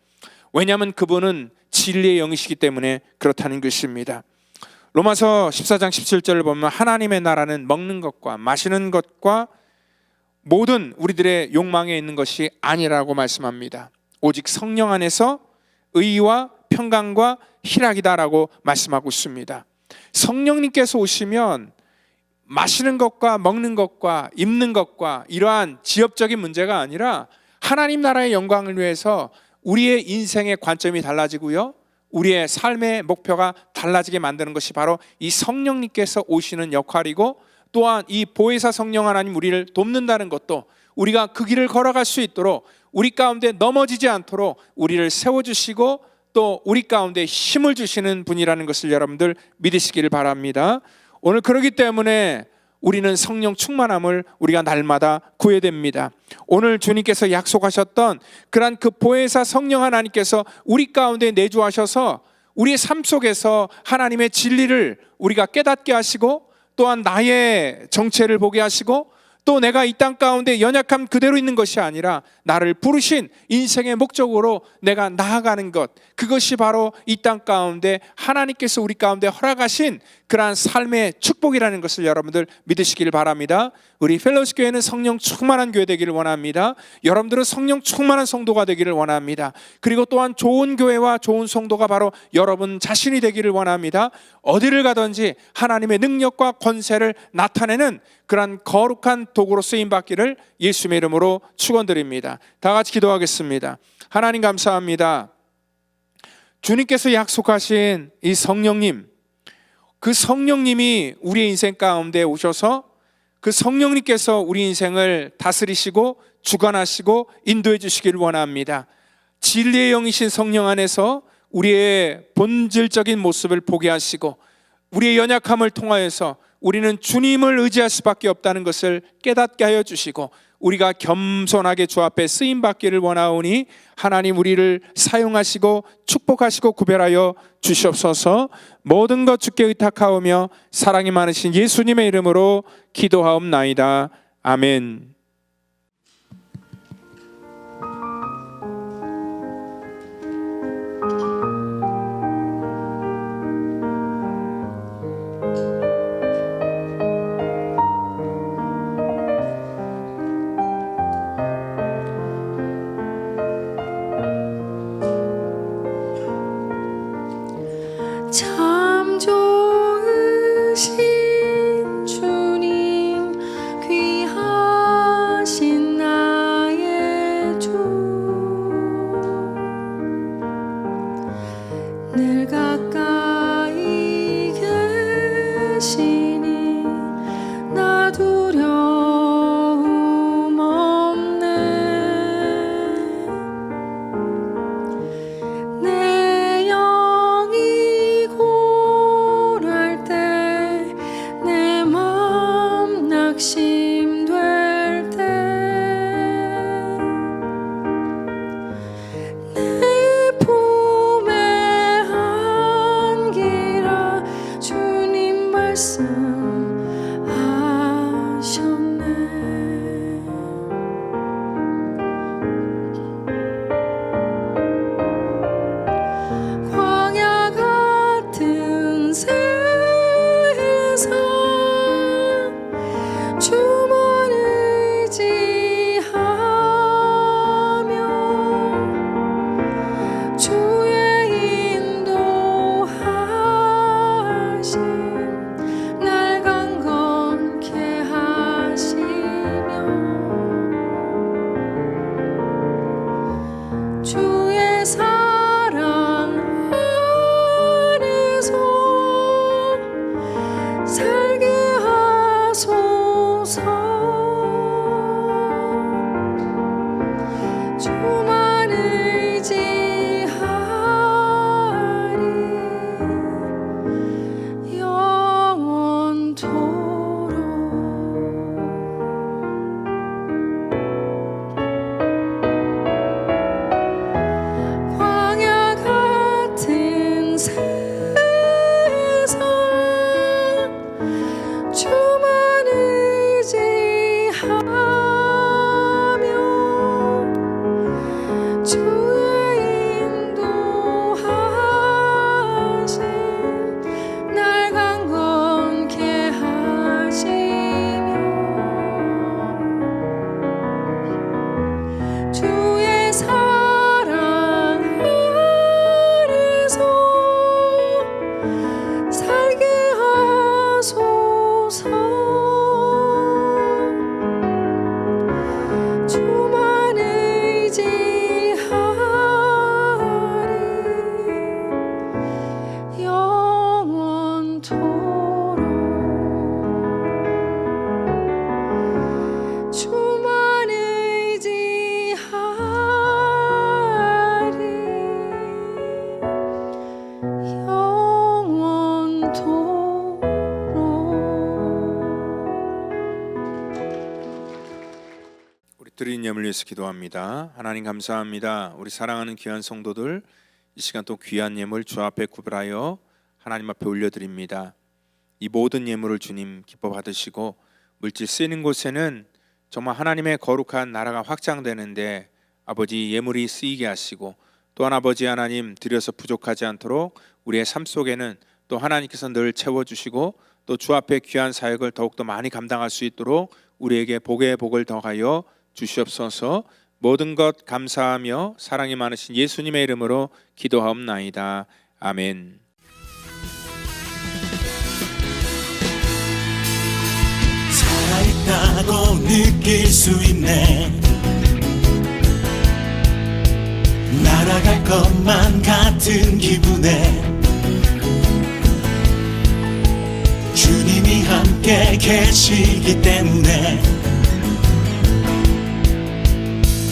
왜냐하면 그분은 진리의 영이시기 때문에 그렇다는 것입니다. 로마서 14장 17절을 보면 하나님의 나라는 먹는 것과 마시는 것과 모든 우리들의 욕망에 있는 것이 아니라고 말씀합니다. 오직 성령 안에서 의와 평강과 희락이다라고 말씀하고 있습니다. 성령님께서 오시면 마시는 것과 먹는 것과 입는 것과 이러한 지엽적인 문제가 아니라 하나님 나라의 영광을 위해서 우리의 인생의 관점이 달라지고요, 우리의 삶의 목표가 달라지게 만드는 것이 바로 이 성령님께서 오시는 역할이고, 또한 이 보혜사 성령 하나님 우리를 돕는다는 것도 우리가 그 길을 걸어갈 수 있도록 우리 가운데 넘어지지 않도록 우리를 세워주시고 또 우리 가운데 힘을 주시는 분이라는 것을 여러분들 믿으시기를 바랍니다. 오늘 그렇기 때문에 우리는 성령 충만함을 우리가 날마다 구해야 됩니다. 오늘 주님께서 약속하셨던 그러한 그 보혜사 성령 하나님께서 우리 가운데 내주하셔서 우리의 삶 속에서 하나님의 진리를 우리가 깨닫게 하시고, 또한 나의 정체를 보게 하시고, 또 내가 이 땅 가운데 연약함 그대로 있는 것이 아니라 나를 부르신 인생의 목적으로 내가 나아가는 것, 그것이 바로 이 땅 가운데 하나님께서 우리 가운데 허락하신 그러한 삶의 축복이라는 것을 여러분들 믿으시길 바랍니다. 우리 펠로우십 교회는 성령 충만한 교회 되기를 원합니다. 여러분들은 성령 충만한 성도가 되기를 원합니다. 그리고 또한 좋은 교회와 좋은 성도가 바로 여러분 자신이 되기를 원합니다. 어디를 가든지 하나님의 능력과 권세를 나타내는 그러한 거룩한 도구로 쓰임받기를 예수님의 이름으로 축원드립니다. 다 같이 기도하겠습니다. 하나님 감사합니다. 주님께서 약속하신 이 성령님, 그 성령님이 우리의 인생 가운데 오셔서 그 성령님께서 우리 인생을 다스리시고 주관하시고 인도해 주시기를 원합니다. 진리의 영이신 성령 안에서 우리의 본질적인 모습을 보게 하시고 우리의 연약함을 통하여서 우리는 주님을 의지할 수밖에 없다는 것을 깨닫게 하여 주시고 우리가 겸손하게 주 앞에 쓰임받기를 원하오니 하나님 우리를 사용하시고 축복하시고 구별하여 주시옵소서. 모든 것 주께 의탁하오며 사랑이 많으신 예수님의 이름으로 기도하옵나이다. 아멘. 참 좋으신 주님 귀한 사랑 안에서 살게 하소서. 주만 의지하리 영원토록. 광야 같은 세상 주만 의지하며 주의 인도하심 날 강건케 하시며 주의 사랑 안에서 살게 하소서. 주만 의지하리 영원토록. 주만 의지하리 영원토록. 우리 드린 예물 위해서 기도합니다. 하나님 감사합니다. 우리 사랑하는 귀한 성도들 이 시간 또 귀한 예물 주 앞에 구별하여 하나님 앞에 올려드립니다. 이 모든 예물을 주님 기뻐 받으시고 물질 쓰이는 곳에는 정말 하나님의 거룩한 나라가 확장되는데 아버지 예물이 쓰이게 하시고 또한 아버지 하나님 드려서 부족하지 않도록 우리의 삶 속에는 또 하나님께서 늘 채워주시고 또 주 앞에 귀한 사역을 더욱더 많이 감당할 수 있도록 우리에게 복의 복을 더하여 주시옵소서. 모든 것 감사하며 사랑이 많으신 예수님의 이름으로 기도하옵나이다. 아멘. 살아있다고 느낄 수 있네. 날아갈 것만 같은 기분에 주님이 함께 계시기 때문에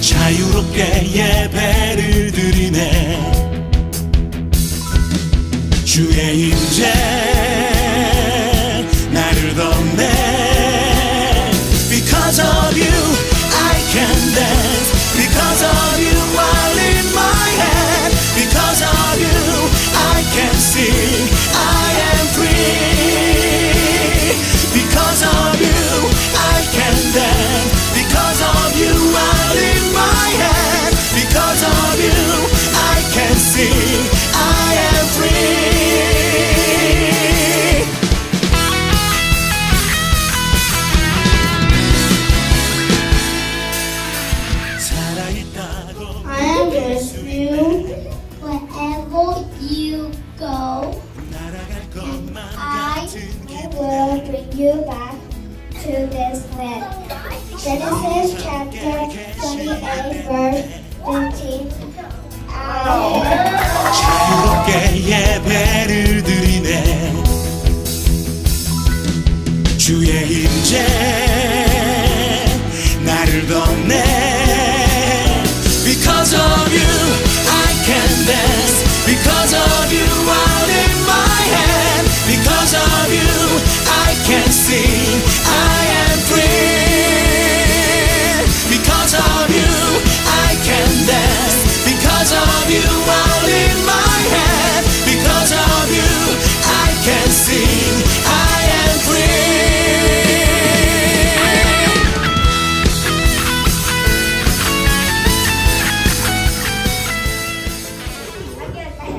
자유롭게 예배를 드리네. 주의 임재 나를 덮네. Because of you I can dance. Because of you I lift my hand. Because of you I can sing. I am free. Because of you I can dance. Because of you I lift my hand. Because of you I can sing. I am free. 살아있다고 I am with you wherever you go. 날아갈 것만 I 같은 will bring you back to this land. Genesis chapter 28 verse 15. 자유롭게 예배를 드리네. 주의 임재 나를 덮네. Because of you I can dance. Because of you I lift my hand. Because of you I can sing. I am free. Because of you I can dance. Because of you I lift my hand. Because of you I can sing. I am free.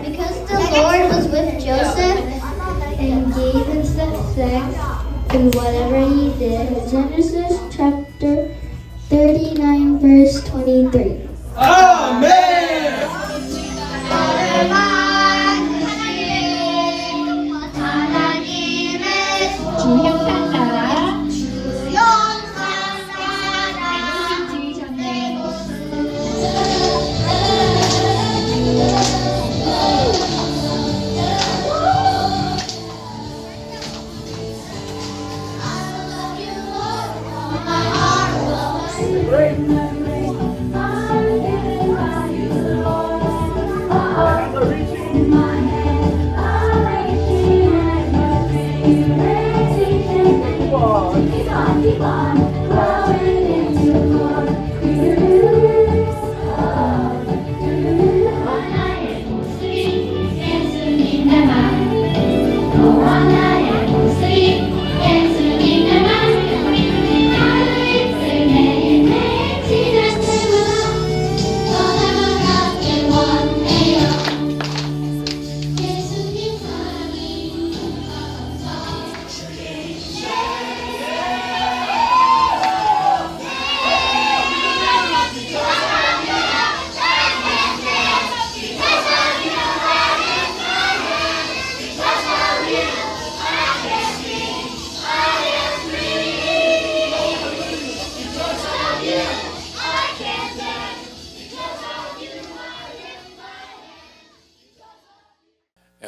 Because the Lord was with Joseph and gave him success in whatever he did. Genesis chapter 39 verse 23. 주형상 나라 주의전에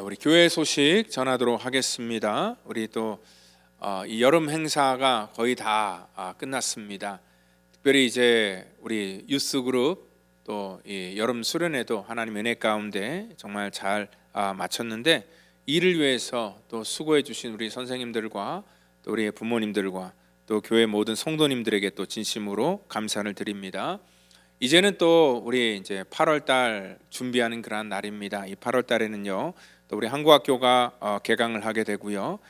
우리 교회 소식 전하도록 하겠습니다. 우리 또 이 여름 행사가 거의 다 끝났습니다. 특별히 이제 우리 유스 그룹 또 이 여름 수련회도 하나님 은혜 가운데 정말 잘 마쳤는데, 이를 위해서 또 수고해 주신 우리 선생님들과 또 우리 부모님들과 또 교회 모든 성도님들에게 또 진심으로 감사를 드립니다. 이제는 또 우리 이제 8월 달 준비하는 그런 날입니다. 이 8월 달에는요 또 우리 한국학교가 개강을 하게 되고요.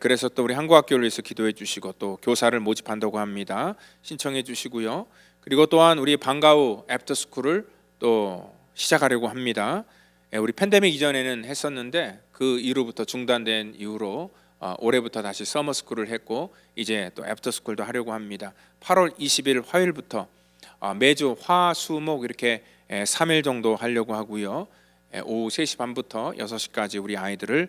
그래서 또 우리 한국학교를 위해서 기도해 주시고 또 교사를 모집한다고 합니다. 신청해 주시고요. 그리고 또한 우리 방과후 애프터스쿨을 또 시작하려고 합니다. 우리 팬데믹 이전에는 했었는데 그 이후부터 중단된 이후로 올해부터 다시 서머스쿨을 했고 이제 또 애프터스쿨도 하려고 합니다. 8월 20일 화요일부터 매주 화, 수, 목 이렇게 3일 정도 하려고 하고요. 오후 3시 반부터 6시까지 우리 아이들을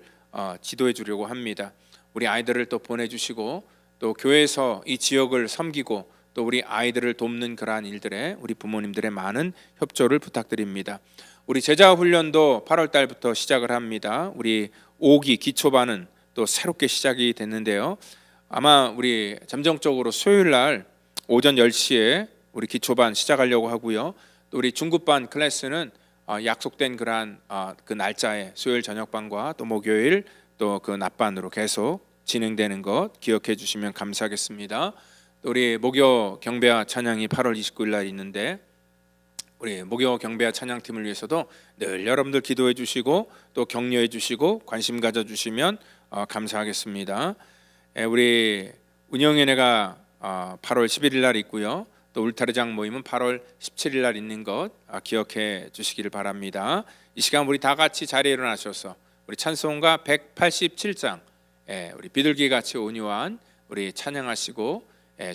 지도해 주려고 합니다. 우리 아이들을 또 보내주시고 또 교회에서 이 지역을 섬기고 또 우리 아이들을 돕는 그러한 일들에 우리 부모님들의 많은 협조를 부탁드립니다. 우리 제자 훈련도 8월 달부터 시작을 합니다. 우리 5기 기초반은 또 새롭게 시작이 됐는데요. 아마 우리 잠정적으로 수요일 날 오전 10시에 우리 기초반 시작하려고 하고요. 또 우리 중급반 클래스는 약속된 그러한 그 날짜에 수요일 저녁반과 또 목요일 또 그 낮반으로 계속 진행되는 것 기억해 주시면 감사하겠습니다. 또 우리 목요 경배와 찬양이 8월 29일 날 있는데 우리 목요 경배와 찬양팀을 위해서도 늘 여러분들 기도해 주시고 또 격려해 주시고 관심 가져 주시면 감사하겠습니다. 우리 운영위원회가 8월 11일 날 있고요. 또 울타리장 모임은 8월 17일 날 있는 것 기억해 주시기를 바랍니다. 이 시간 우리 다 같이 자리에 일어나셔서 우리 찬송가 187장 우리 비둘기 같이 온유한 우리 찬양하시고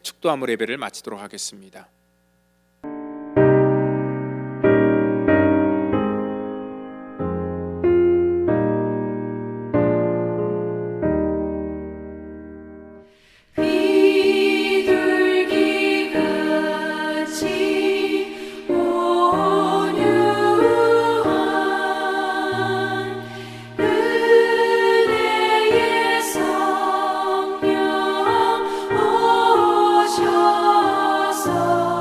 축도함을 예배를 마치도록 하겠습니다. 오셔서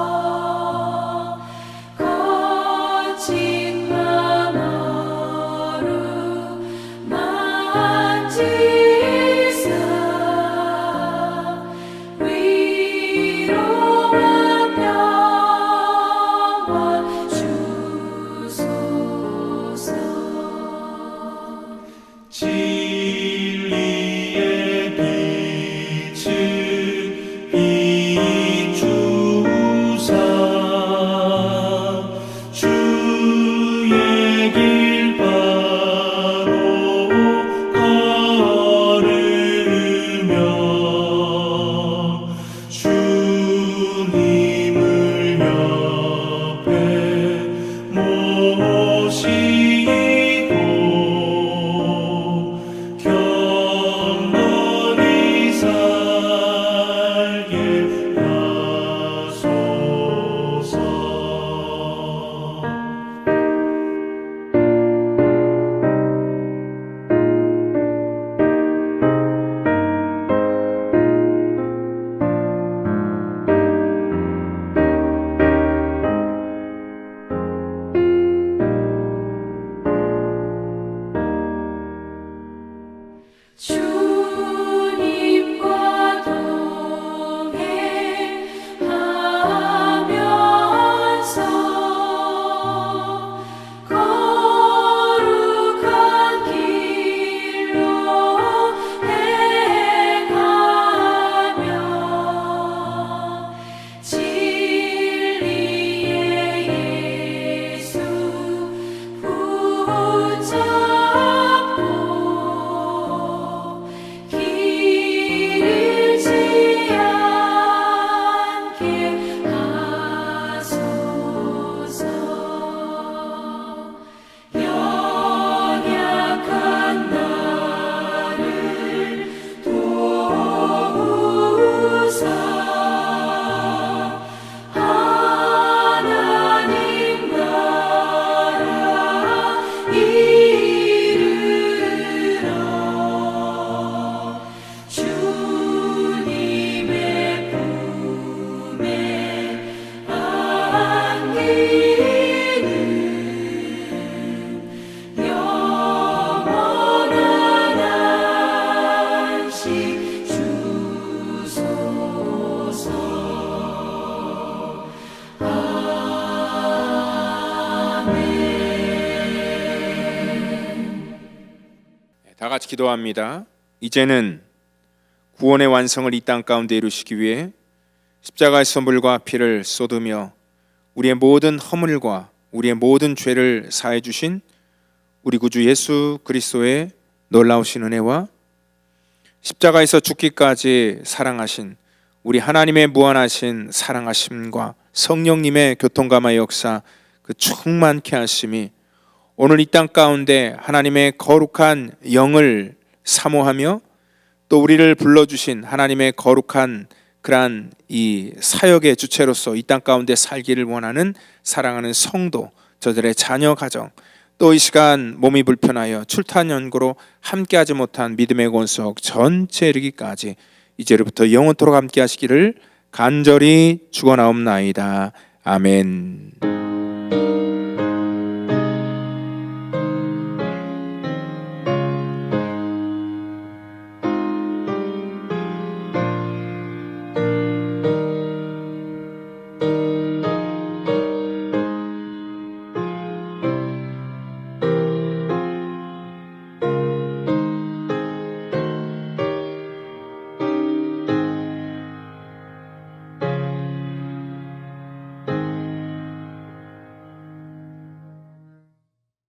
같이 기도합니다. 이제는 구원의 완성을 이 땅 가운데 이루시기 위해 십자가의 선물과 피를 쏟으며 우리의 모든 허물과 우리의 모든 죄를 사해 주신 우리 구주 예수 그리스도의 놀라우신 은혜와 십자가에서 죽기까지 사랑하신 우리 하나님의 무한하신 사랑하심과 성령님의 교통감화의 역사, 그 충만케 하심이 오늘 이 땅 가운데 하나님의 거룩한 영을 사모하며 또 우리를 불러주신 하나님의 거룩한 그러한 이 사역의 주체로서 이 땅 가운데 살기를 원하는 사랑하는 성도, 저들의 자녀 가정, 또 이 시간 몸이 불편하여 출탄 연고로 함께하지 못한 믿음의 권속 전체 이르기까지 이제로부터 영원토록 함께 하시기를 간절히 축원하옵나이다. 아멘.